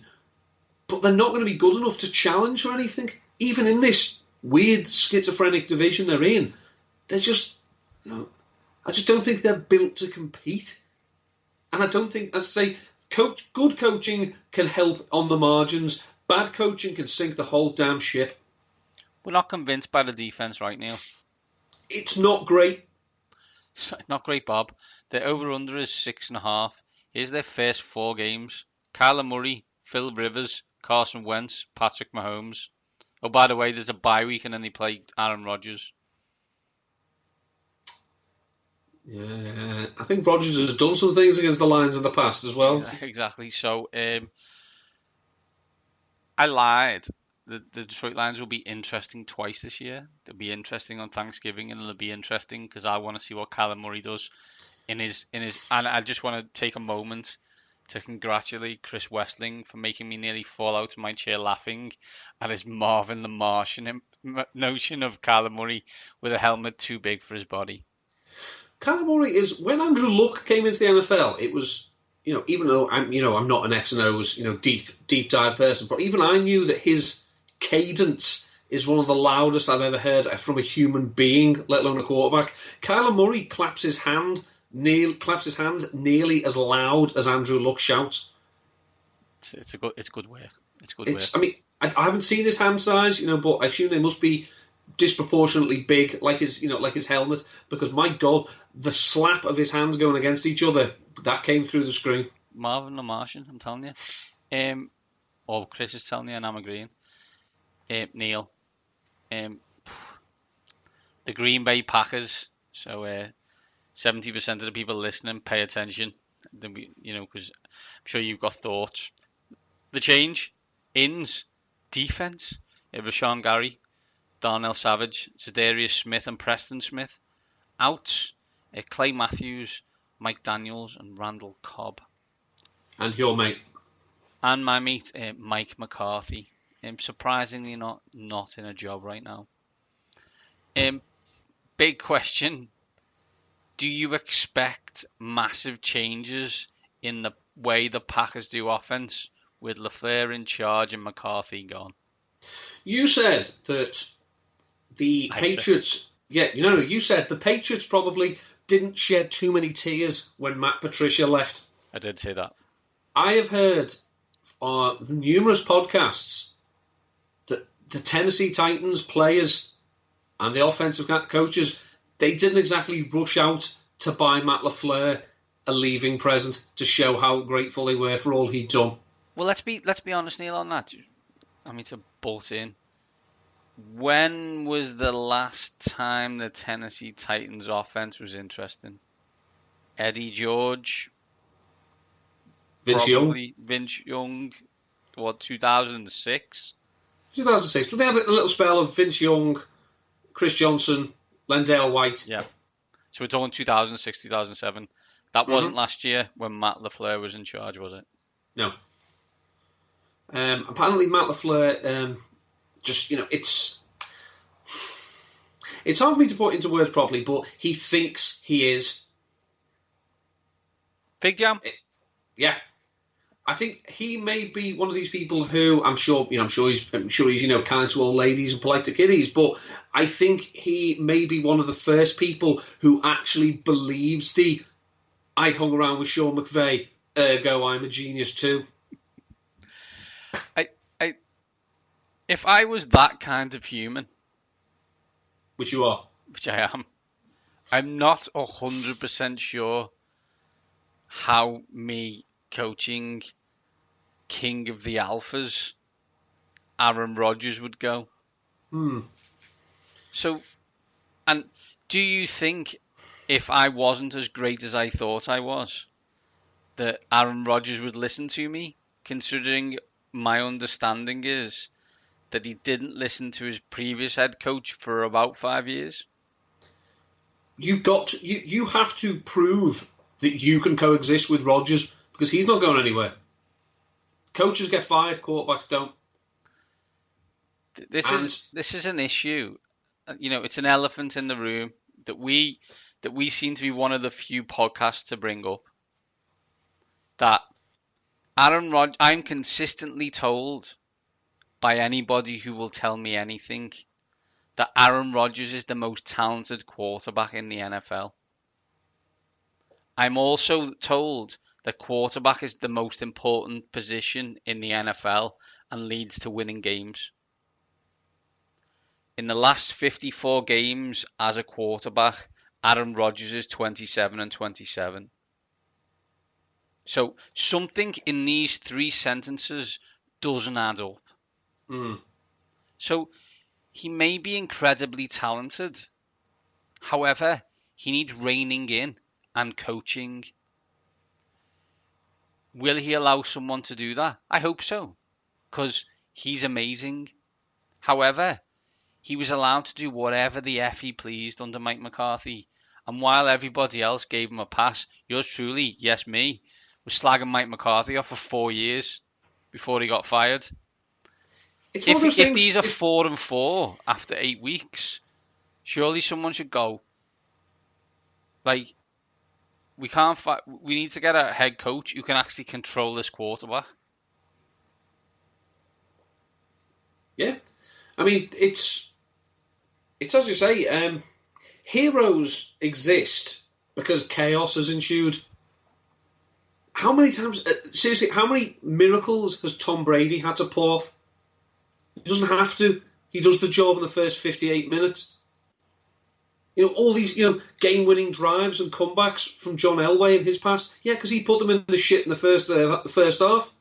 S3: but they're not going to be good enough to challenge for anything. Even in this weird schizophrenic division they're in, they're just, I just don't think they're built to compete. And I don't think, as I say, good coaching can help on the margins. Bad coaching can sink the whole damn ship.
S2: We're not convinced by the defense right now.
S3: It's not great.
S2: Not great, Bob. Their over-under is 6.5. Here's their first 4 games. Kyler Murray, Phil Rivers, Carson Wentz, Patrick Mahomes. Oh, by the way, there's a bye week and then they play Aaron Rodgers.
S3: Yeah, I think Rodgers has done some things against the Lions in the past as well.
S2: Yeah, exactly. So, I lied. The Detroit Lions will be interesting twice this year. They'll be interesting on Thanksgiving, and they'll be interesting because I want to see what Kyler Murray does in his. And I just want to take a moment to congratulate Chris Westling for making me nearly fall out of my chair laughing at his Marvin the Martian notion of Kyler Murray with a helmet too big for his body.
S3: Kyler Murray is, when Andrew Luck came into the NFL, it was, even though I'm not an X and O's, deep dive person, but even I knew that his cadence is one of the loudest I've ever heard from a human being, let alone a quarterback. Kyler Murray claps his hand nearly as loud as Andrew Luck shouts.
S2: it's good work. It's good
S3: It's.
S2: work.
S3: I mean, I haven't seen his hand size, but I assume they must be disproportionately big, like his helmet. Because my God, the slap of his hands going against each other that came through the screen.
S2: Marvin the Martian, I'm telling you. Or Chris is telling you, and I'm agreeing. Neil, the Green Bay Packers. So 70% of the people listening pay attention. Then because I'm sure you've got thoughts. The change, ins, defense. Rashawn Gary, Darnell Savage, Za'Darius Smith, and Preston Smith. Outs, Clay Matthews, Mike Daniels, and Randall Cobb.
S3: And your mate.
S2: And my mate, Mike McCarthy. Surprisingly not in a job right now. Big question. Do you expect massive changes in the way the Packers do offense with LaFleur in charge and McCarthy gone?
S3: You said that the Patriots... Yeah, you said the Patriots probably didn't shed too many tears when Matt Patricia left.
S2: I did say that.
S3: I have heard on numerous podcasts that the Tennessee Titans players and the offensive coaches, they didn't exactly rush out to buy Matt LaFleur a leaving present to show how grateful they were for all he'd done.
S2: Well, let's be honest, Neil, on that. I mean, to bolt in. When was the last time the Tennessee Titans offense was interesting? Eddie George,
S3: Vince
S2: Young, what, 2006?
S3: 2006, but they had a little spell of Vince Young, Chris Johnson, Lendale White.
S2: Yeah. So it's all in 2006, 2007. That wasn't last year when Matt LaFleur was in charge, was it?
S3: No. Apparently Matt LaFleur, it's hard for me to put into words properly, but he thinks he is.
S2: Big Jam?
S3: Yeah. I think he may be one of these people who I'm sure he's kind to old ladies and polite to kiddies, but I think he may be one of the first people who actually believes I hung around with Sean McVay, ergo I'm a genius too.
S2: If I was that kind of human,
S3: which you are,
S2: which I am, I'm not 100% sure how me coaching King of the Alphas, Aaron Rodgers, would go. So, and do you think if I wasn't as great as I thought I was, that Aaron Rodgers would listen to me, considering my understanding is that he didn't listen to his previous head coach for about 5 years?
S3: You have to prove that you can coexist with Rodgers, because he's not going anywhere. Coaches get fired, quarterbacks don't.
S2: This is an issue. It's an elephant in the room that we seem to be one of the few podcasts to bring up. That I'm consistently told by anybody who will tell me anything that Aaron Rodgers is the most talented quarterback in the NFL. I'm also told that quarterback is the most important position in the NFL and leads to winning games. In the last 54 games as a quarterback, Aaron Rodgers is 27-27. So something in these three sentences doesn't add up. So he may be incredibly talented. However, he needs reining in and coaching. Will he allow someone to do that? I hope so, because he's amazing. However, he was allowed to do whatever the F he pleased under Mike McCarthy. And while everybody else gave him a pass, yours truly, yes me, was slagging Mike McCarthy off for 4 years before he got fired. If these are 4-4 after 8 weeks, surely someone should go. We need to get a head coach who can actually control this quarterback.
S3: Yeah. I mean, it's as you say, heroes exist because chaos has ensued. how many times, seriously, how many miracles has Tom Brady had to pull off? He doesn't have to. He does the job in the first 58 minutes. All these, game-winning drives and comebacks from John Elway in his past. Yeah, because he put them in the shit in the first half.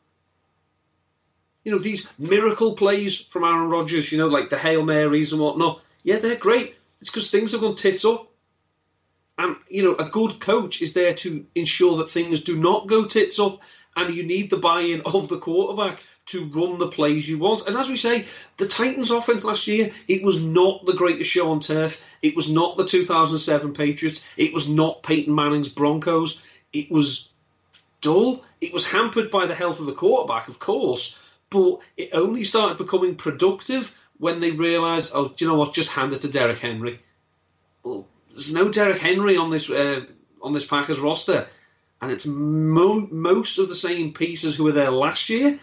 S3: These miracle plays from Aaron Rodgers, like the Hail Marys and whatnot. Yeah, they're great. It's because things have gone tits up. And, a good coach is there to ensure that things do not go tits up. And you need the buy-in of the quarterback to run the plays you want. And as we say, the Titans' offense last year, it was not the greatest show on turf. It was not the 2007 Patriots. It was not Peyton Manning's Broncos. It was dull. It was hampered by the health of the quarterback, of course, but it only started becoming productive when they realised, oh, do you know what, just hand it to Derrick Henry. Well, there's no Derrick Henry on this Packers roster, and it's most of the same pieces who were there last year,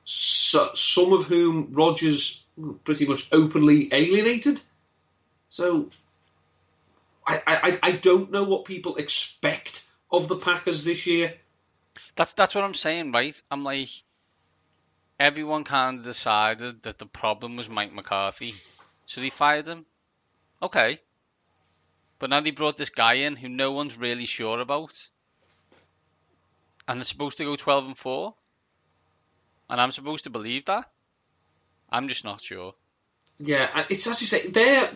S3: so, some of whom Rodgers pretty much openly alienated. So I don't know what people expect of the Packers this year.
S2: That's what I'm saying, right? I'm like, everyone kind of decided that the problem was Mike McCarthy, so they fired him. Okay. But now they brought this guy in who no one's really sure about. And they're supposed to go 12-4. And I'm supposed to believe that. I'm just not sure.
S3: Yeah, it's as you say, there's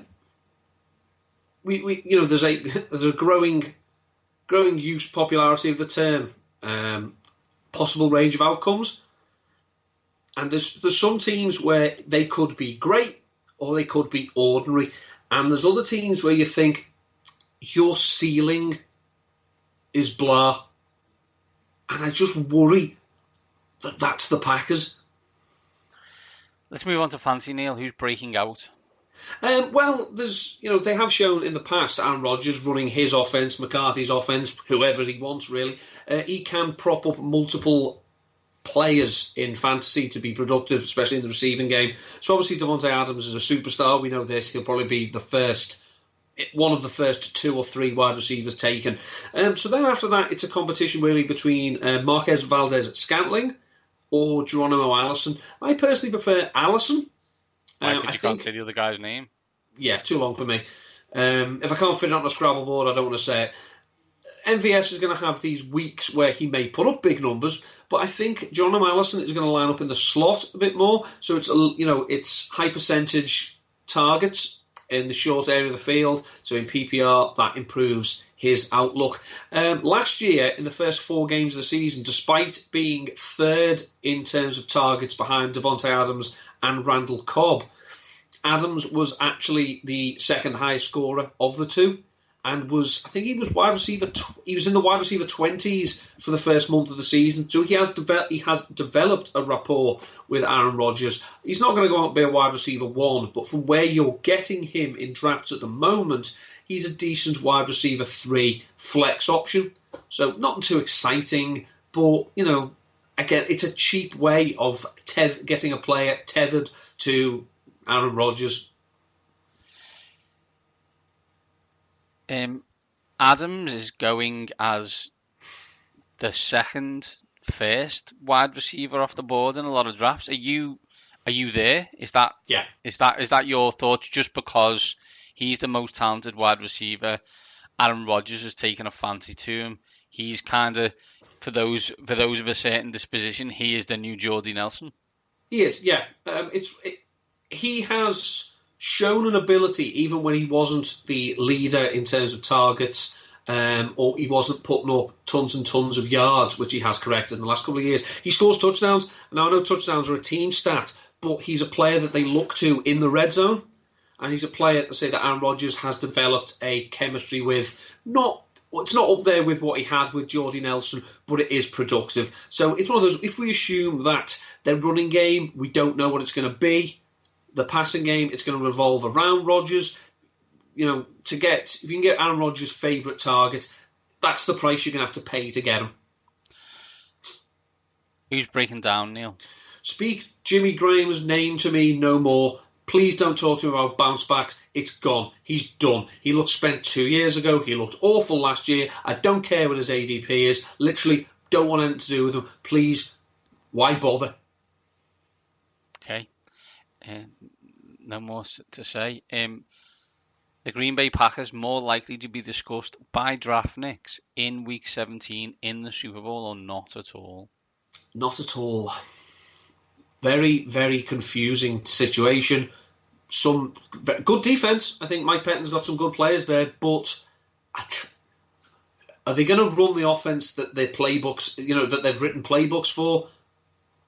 S3: a growing popularity of the term possible range of outcomes. And there's some teams where they could be great or they could be ordinary. And there's other teams where you think your ceiling is blah. And I just worry that that's the Packers.
S2: Let's move on to fantasy, Neil. Who's breaking out?
S3: Well, there's they have shown in the past Aaron Rodgers running his offense, McCarthy's offense, whoever he wants really. He can prop up multiple players in fantasy to be productive, especially in the receiving game. So obviously Davante Adams is a superstar. We know this. He'll probably be one of the first 2 or 3 wide receivers taken. So then after that, it's a competition really between Marquez Valdez-Scantling or Geronimo Allison. I personally prefer Allison.
S2: I can't say the other guy's name.
S3: Yeah, too long for me. If I can't fit it on a Scrabble board, I don't want to say it. MVS is going to have these weeks where he may put up big numbers, but I think Geronimo Allison is going to line up in the slot a bit more. So it's high percentage targets in the short area of the field. So in PPR, that improves his outlook. Last year, in the first 4 games of the season, despite being third in terms of targets behind Davante Adams and Randall Cobb, Adams was actually the second highest scorer of the two, and he was wide receiver. He was in the wide receiver 20s for the first month of the season. So he has developed a rapport with Aaron Rodgers. He's not going to go out and be a wide receiver 1, but from where you're getting him in drafts at the moment, he's a decent wide receiver 3 flex option. So not too exciting, but again, it's a cheap way of getting a player tethered to Aaron Rodgers.
S2: Adams is going as the first wide receiver off the board in a lot of drafts. Are you there? Is that your thoughts? Just because he's the most talented wide receiver, Aaron Rodgers has taken a fancy to him. He's kind of, for those of a certain disposition, he is the new Jordy Nelson.
S3: He is, yeah. He has shown an ability, even when he wasn't the leader in terms of targets, or he wasn't putting up tons and tons of yards, which he has corrected in the last couple of years. He scores touchdowns. Now, I know touchdowns are a team stat, but he's a player that they look to in the red zone, and he's a player to say that Aaron Rodgers has developed a chemistry with. It's not up there with what he had with Jordy Nelson, but it is productive. So it's one of those, if we assume that their running game, we don't know what it's going to be, the passing game, it's going to revolve around Rodgers. If you can get Aaron Rodgers' favourite target, that's the price you're going to have to pay to get him.
S2: Who's breaking down, Neil?
S3: Speak Jimmy Graham's name to me no more. Please don't talk to him about bounce backs. It's gone. He's done. He looked spent 2 years ago. He looked awful last year. I don't care what his ADP is. Literally, Don't want anything to do with them. Please, why bother?
S2: Okay. No more to say. The Green Bay Packers more likely to be discussed by draftniks in Week 17 in the Super Bowl or not at all?
S3: Not at all. Very, very confusing situation. Some good defense. I think Mike Pettine's got some good players there, but are they going to run the offense that their playbooks, that they've written playbooks for,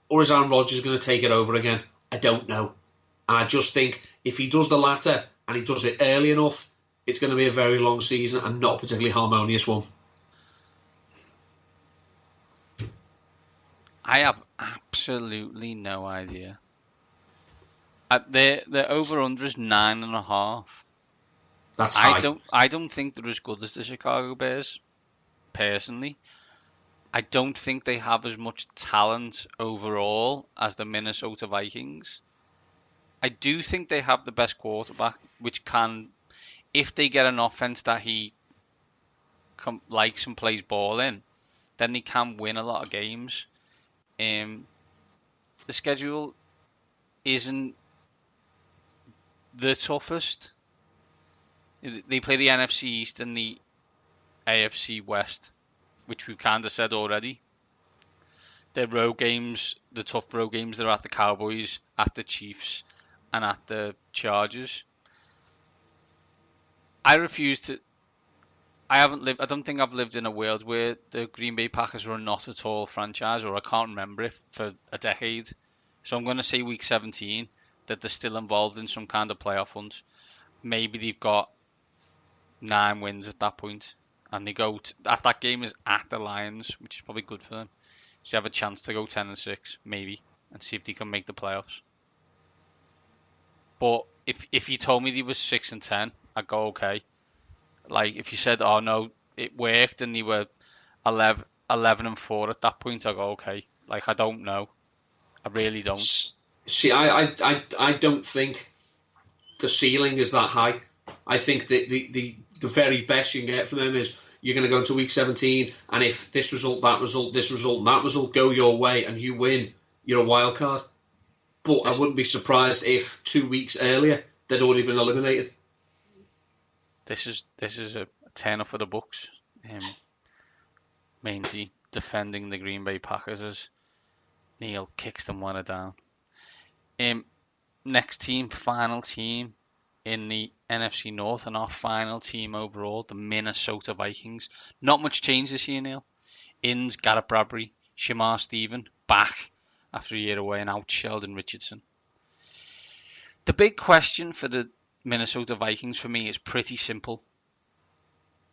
S3: or is Aaron Rodgers going to take it over again? I don't know. And I just think if he does the latter and he does it early enough, it's going to be a very long season and not a particularly harmonious one.
S2: I have absolutely no idea. The over-under is 9.5.
S3: That's high.
S2: I don't think they're as good as the Chicago Bears, personally. I don't think they have as much talent overall as the Minnesota Vikings. I do think they have the best quarterback, which can, if they get an offense that he likes and plays ball in, then they can win a lot of games. The schedule isn't the toughest. They play the NFC East and the AFC West, which we've kind of said already. Their road games, the tough road games, they're at the Cowboys, at the Chiefs, and at the Chargers. I don't think I've lived in a world where the Green Bay Packers are a not at all franchise, or I can't remember it for a decade. So I'm going to say Week 17 that they're still involved in some kind of playoff hunt. Maybe they've got 9 wins at that point, and they go that game is at the Lions, which is probably good for them. So you have a chance to go 10-6 maybe, and see if they can make the playoffs. But if you told me they were 6-10, I'd go okay. Like if you said, oh no, it worked and they were 11-4 at that point, I'd go okay. Like I don't know, I really don't.
S3: See, I don't think the ceiling is that high. I think that the very best you can get from them is you're going to go into Week 17, and if this result, that result, this result, and that result go your way, and you win, you're a wild card. But I wouldn't be surprised if 2 weeks earlier they'd already been eliminated.
S2: This is a tenner for the books. Mainly defending the Green Bay Packers as Neil kicks them one down. Next team, final team in the NFC North, and our final team overall, the Minnesota Vikings. Not much change this year, Neil. Inns, Garrett Bradbury, Shamar Stephen back after a year away, and out Sheldon Richardson. The big question for the Minnesota Vikings for me is pretty simple.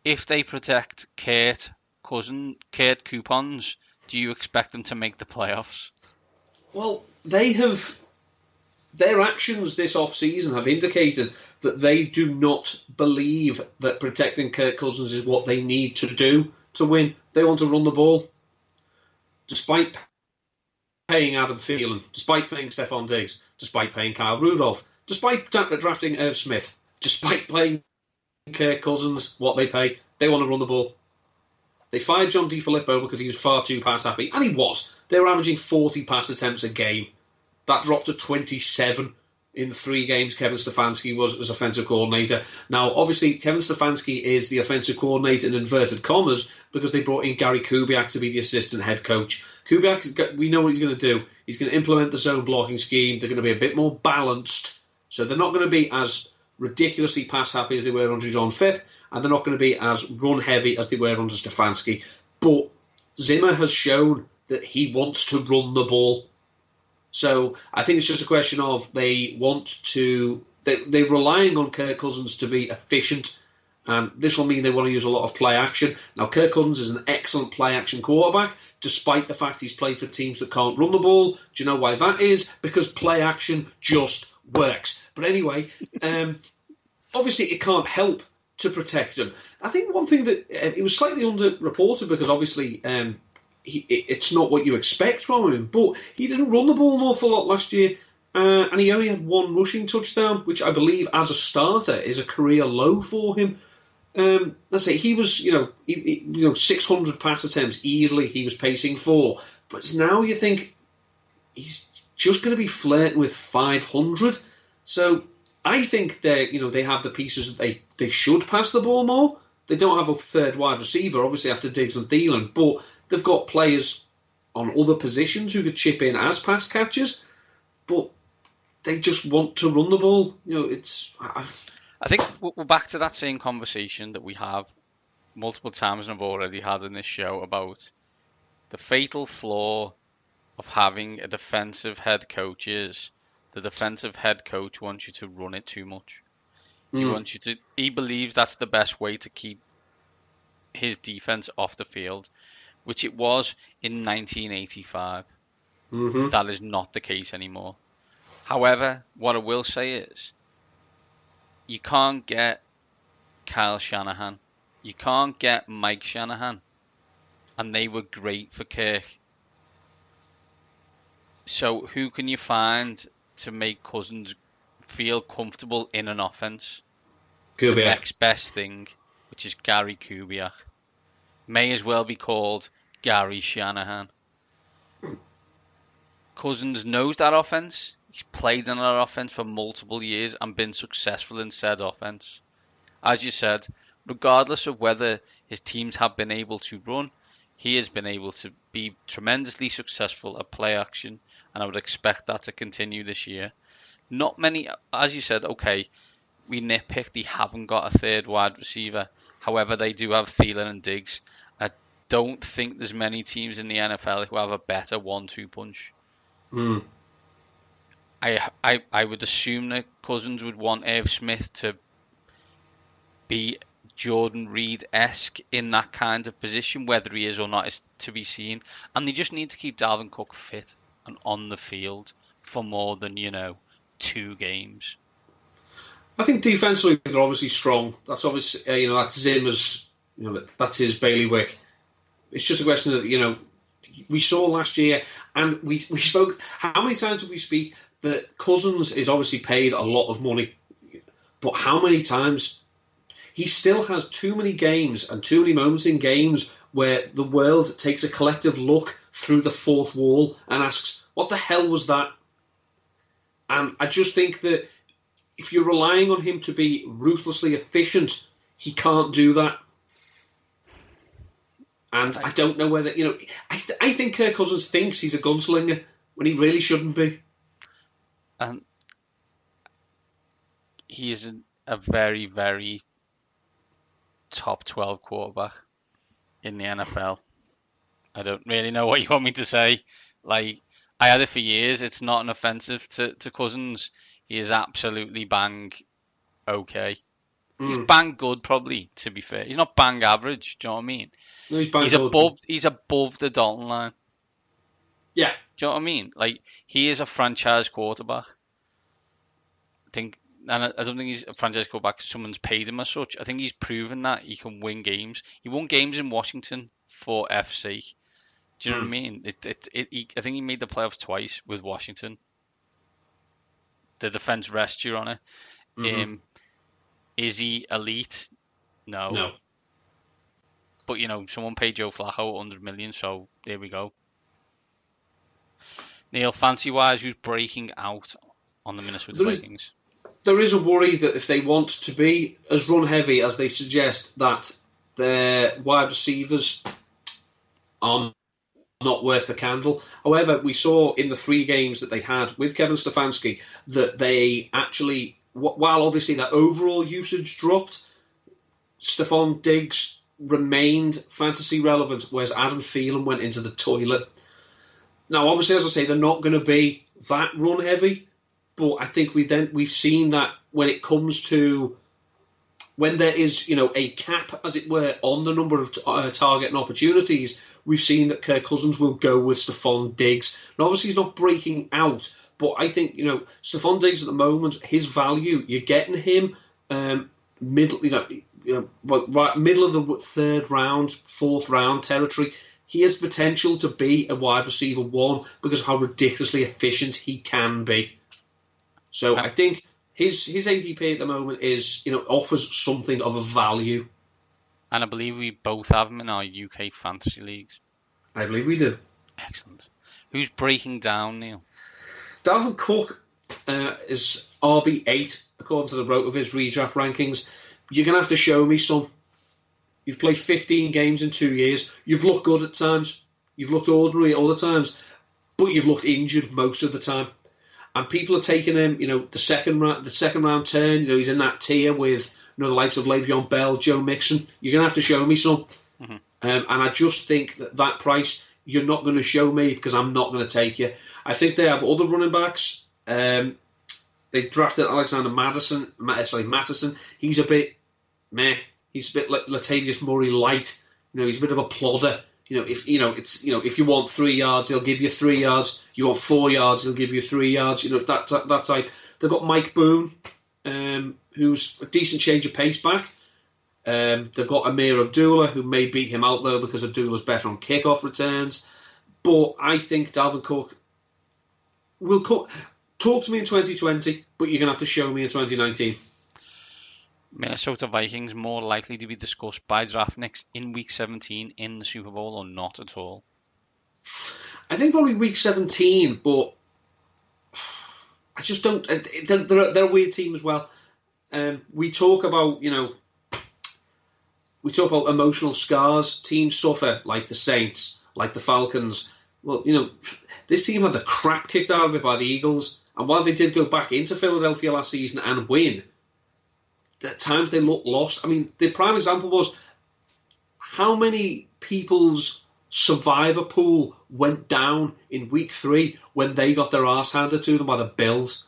S2: If they protect Kurt Coupons, do you expect them to make the playoffs?
S3: Well, their actions this off-season have indicated that they do not believe that protecting Kirk Cousins is what they need to do to win. They want to run the ball. Despite paying Adam Thielen, despite paying Stephon Diggs, despite paying Kyle Rudolph, despite drafting Irv Smith, despite playing Kirk Cousins what they pay, they want to run the ball. They fired John DeFilippo because he was far too pass happy, and he was. They were averaging 40 pass attempts a game. That dropped to 27 in 3 games Kevin Stefanski was as offensive coordinator. Now, obviously, Kevin Stefanski is the offensive coordinator in inverted commas because they brought in Gary Kubiak to be the assistant head coach. Kubiak, we know what he's going to do. He's going to implement the zone blocking scheme. They're going to be a bit more balanced. So they're not going to be as ridiculously pass happy as they were under John Fipp, and they're not going to be as run heavy as they were under Stefanski. But Zimmer has shown that he wants to run the ball. So I think it's just a question of they're relying on Kirk Cousins to be efficient, and this will mean they want to use a lot of play action. Now, Kirk Cousins is an excellent play action quarterback, despite the fact he's played for teams that can't run the ball. Do you know why that is? Because play action just works. But anyway, obviously it can't help to protect him. I think one thing that it was slightly underreported because obviously it's not what you expect from him, but he didn't run the ball an awful lot last year, and he only had 1 rushing touchdown, which I believe as a starter is a career low for him. let's say he was, 600 pass attempts easily. He was pacing for, but now you think he's just going to be flirting with 500. So I think they have the pieces that they should pass the ball more. They don't have a third wide receiver, obviously after Diggs and Thielen, but they've got players on other positions who could chip in as pass catchers. But they just want to run the ball.
S2: I think we're back to that same conversation that we have multiple times and have already had in this show about the fatal flaw of having a defensive head coach is the defensive head coach wants you to run it too much. He believes that's the best way to keep his defense off the field, which it was in 1985.
S3: Mm-hmm.
S2: That is not the case anymore. However, what I will say is, you can't get Kyle Shanahan. You can't get Mike Shanahan. And they were great for Kirk. So who can you find to make Cousins feel comfortable in an offense?
S3: Kubiak.
S2: The next best thing, which is Gary Kubiak. May as well be called Gary Shanahan. Cousins knows that offense. He's played in that offense for multiple years and been successful in said offense. As you said, regardless of whether his teams have been able to run, he has been able to be tremendously successful at play action, and I would expect that to continue this year. Not many, as you said, okay, we nitpicked he haven't got a third wide receiver. However, they do have Thielen and Diggs. I don't think there's many teams in the NFL who have a better 1-2 punch.
S3: Mm.
S2: I would assume that Cousins would want Irv Smith to be Jordan Reed-esque in that kind of position. Whether he is or not is to be seen. And they just need to keep Dalvin Cook fit and on the field for more than, 2 games.
S3: I think defensively they're obviously strong. That's obviously, that's Zimmer's, that's his bailiwick. It's just a question of, we saw last year, and we spoke, how many times did we speak that Cousins is obviously paid a lot of money, but how many times he still has too many games and too many moments in games where the world takes a collective look through the fourth wall and asks, what the hell was that? And I just think that if you're relying on him to be ruthlessly efficient, he can't do that. And I don't know whether, I think Kirk Cousins thinks he's a gunslinger when he really shouldn't be.
S2: And he is a very, very top 12 quarterback in the NFL. I don't really know what you want me to say. I had it for years. It's not an offensive to Cousins. He is absolutely bang okay. He's bang good, probably, to be fair. He's not bang average, do you know what I mean?
S3: No, he's bang good.
S2: He's above the Dalton line.
S3: Yeah.
S2: Do you know what I mean? He is a franchise quarterback. I don't think he's a franchise quarterback because someone's paid him as such. I think he's proven that he can win games. He won games in Washington for FC. Do you know what I mean? I think he made the playoffs twice with Washington. The defense rests you on it. Mm-hmm. Is he elite? No. But, someone paid Joe Flacco $100 million, so there we go. Neil, fancy-wise, who's breaking out on the Minnesota Vikings?
S3: There is a worry that if they want to be as run-heavy as they suggest, that their wide receivers are not worth the candle. However, we saw in the 3 games that they had with Kevin Stefanski that they actually, while obviously their overall usage dropped, Stephon Diggs remained fantasy relevant, whereas Adam Thielen went into the toilet. Now, obviously, as I say, they're not going to be that run heavy, but I think we've seen that when it comes to when there is a cap, as it were, on the number of target and opportunities, we've seen that Kirk Cousins will go with Stephon Diggs. And obviously, he's not breaking out, but I think Stephon Diggs at the moment, his value, you're getting him middle of the 3rd round, 4th round territory. He has potential to be a wide receiver 1 because of how ridiculously efficient he can be. So I think his ADP at the moment is offers something of a value.
S2: And I believe we both have him in our UK fantasy leagues.
S3: I believe we do.
S2: Excellent. Who's breaking down, Neil?
S3: Dalvin Cook is RB8 according to the Rotoviz redraft rankings. You're going to have to show me some. You've played 15 games in 2 years. You've looked good at times. You've looked ordinary at other times. But you've looked injured most of the time. And people are taking him, the second round turn. He's in that tier with the likes of Le'Veon Bell, Joe Mixon. You're going to have to show me some. Mm-hmm. And I just think that price, you're not going to show me because I'm not going to take you. I think they have other running backs. They drafted Alexander Mattison. He's a bit meh. He's a bit like Latavius Murray light. He's a bit of a plodder. If you want 3 yards, he'll give you 3 yards. You want 4 yards, he'll give you 3 yards. That type. They've got Mike Boone, who's a decent change of pace back. They've got Amir Abdullah, who may beat him out though because Abdullah's better on kickoff returns. But I think Dalvin Cook will talk to me in 2020, but you're going to have to show me in 2019.
S2: Minnesota Vikings more likely to be discussed by draftniks in Week 17 in the Super Bowl or not at all?
S3: I think probably Week 17, but I just don't. They're a weird team as well. We talk about emotional scars. Teams suffer like the Saints, like the Falcons. Well, this team had the crap kicked out of it by the Eagles, and while they did go back into Philadelphia last season and win, at times they looked lost. I mean, the prime example was how many people's survivor pool went down in Week 3 when they got their arse handed to them by the Bills.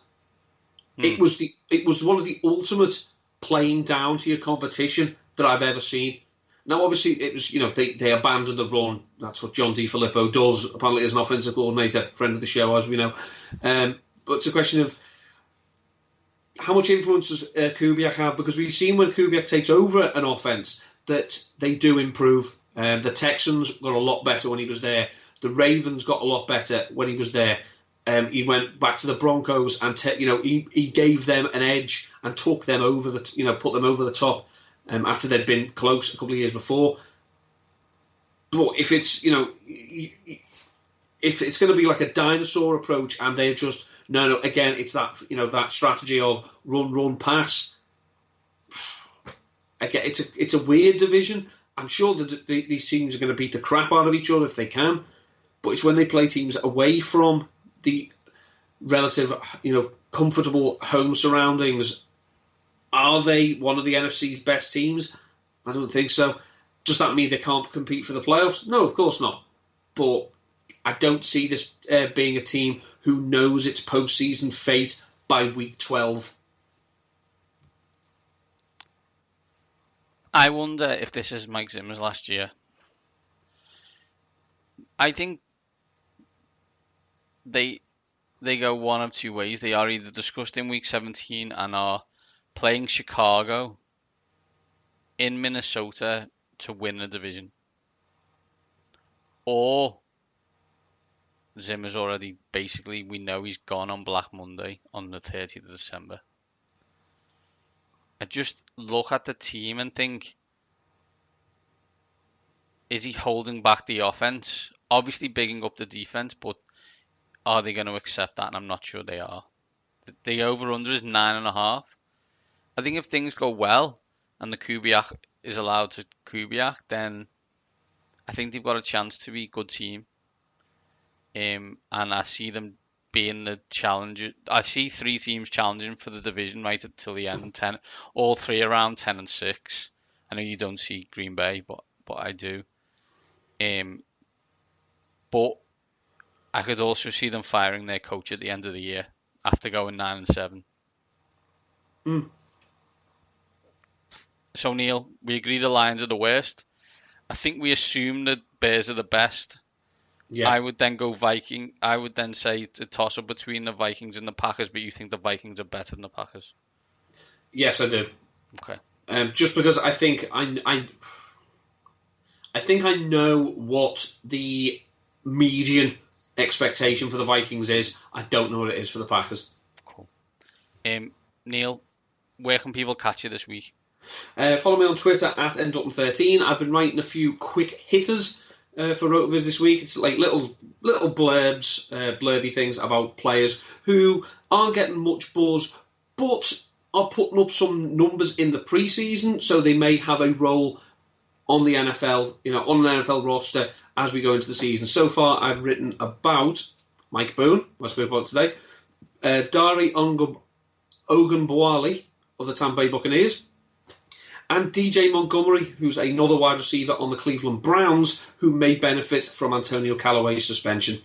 S3: It was one of the ultimate playing down to your competition that I've ever seen. Now, obviously, it was they abandoned the run. That's what John DeFilippo does. Apparently, as an offensive coordinator, friend of the show, as we know. But it's a question of how much influence does Kubiak have? Because we've seen when Kubiak takes over an offense that they do improve. The Texans got a lot better when he was there. The Ravens got a lot better when he was there. He went back to the Broncos and he gave them an edge and took them over put them over the top after they'd been close a couple of years before. But if it's if it's going to be like a dinosaur approach and they're just no, again, it's that that strategy of run, pass. Again, it's a weird division. I'm sure that these teams are going to beat the crap out of each other if they can, but it's when they play teams away from the relative, comfortable home surroundings. Are they one of the NFC's best teams? I don't think so. Does that mean they can't compete for the playoffs? No, of course not. But I don't see this being a team who knows its postseason fate by Week 12.
S2: I wonder if this is Mike Zimmer's last year. I think they go one of two ways. They are either discussed in Week 17 and are playing Chicago in Minnesota to win the division, or Zimmer's already we know he's gone on Black Monday on the 30th of December. I just look at the team and think, is he holding back the offense? Obviously bigging up the defense, but are they going to accept that? And I'm not sure they are. The over-under is 9.5. I think if things go well and the Kubiak is allowed to Kubiak, then I think they've got a chance to be a good team. And I see them being the challenger. I see 3 teams challenging for the division right until the end. 10, all 3 around 10-6. I know you don't see Green Bay, but I do. But I could also see them firing their coach at the end of the year after going 9-7. So Neil, we agree the Lions are the worst. I think we assume that Bears are the best.
S3: Yeah.
S2: I would then go Viking. I would then say it's a toss-up between the Vikings and the Packers, but you think the Vikings are better than the Packers?
S3: Yes, I do.
S2: Okay.
S3: Just because I think I know what the median expectation for the Vikings is. I don't know what it is for the Packers.
S2: Cool. Neil, where can people catch you this week?
S3: Follow me on Twitter at ndutton13. I've been writing a few quick hitters for Rotoviz this week. It's like little blurbs, blurby things about players who aren't getting much buzz, but are putting up some numbers in the preseason, so they may have a role on the NFL, on an NFL roster as we go into the season. So far, I've written about Mike Boone, who I spoke about today, Dari Ogunbowale of the Tampa Bay Buccaneers, and DJ Montgomery, who's another wide receiver on the Cleveland Browns, who may benefit from Antonio Callaway's suspension.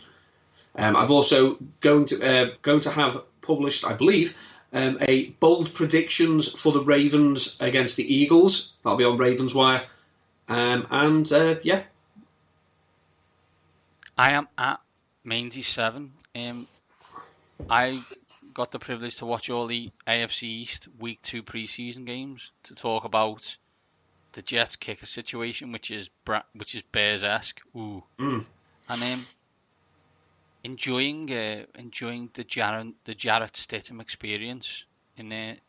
S3: I've also going to have published, I believe, a bold predictions for the Ravens against the Eagles. That'll be on Ravens Wire. Yeah.
S2: I am at Mainzy7. I got the privilege to watch all the AFC East Week 2 preseason games to talk about the Jets kicker situation, which is Bears-esque. Ooh. And enjoying the Jarrett Stidham experience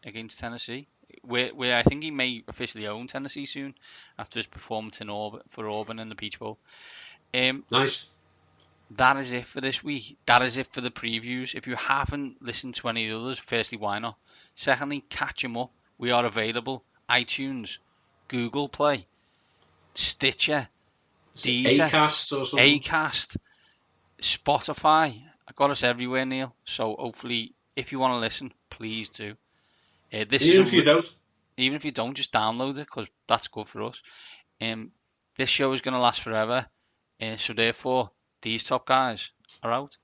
S2: against Tennessee, where I think he may officially own Tennessee soon after his performance for Auburn in the Peach Bowl.
S3: Nice.
S2: That is it for this week. That is it for the previews. If you haven't listened to any of the others, firstly, why not? Secondly, catch them up. We are available. iTunes, Google Play, Stitcher, Deezer,
S3: Acast or something.
S2: Acast, Spotify. I got us everywhere, Neil. So hopefully, if you want to listen, please do.
S3: Even if you don't,
S2: just download it, because that's good for us. This show is going to last forever. So therefore, these top guys are out.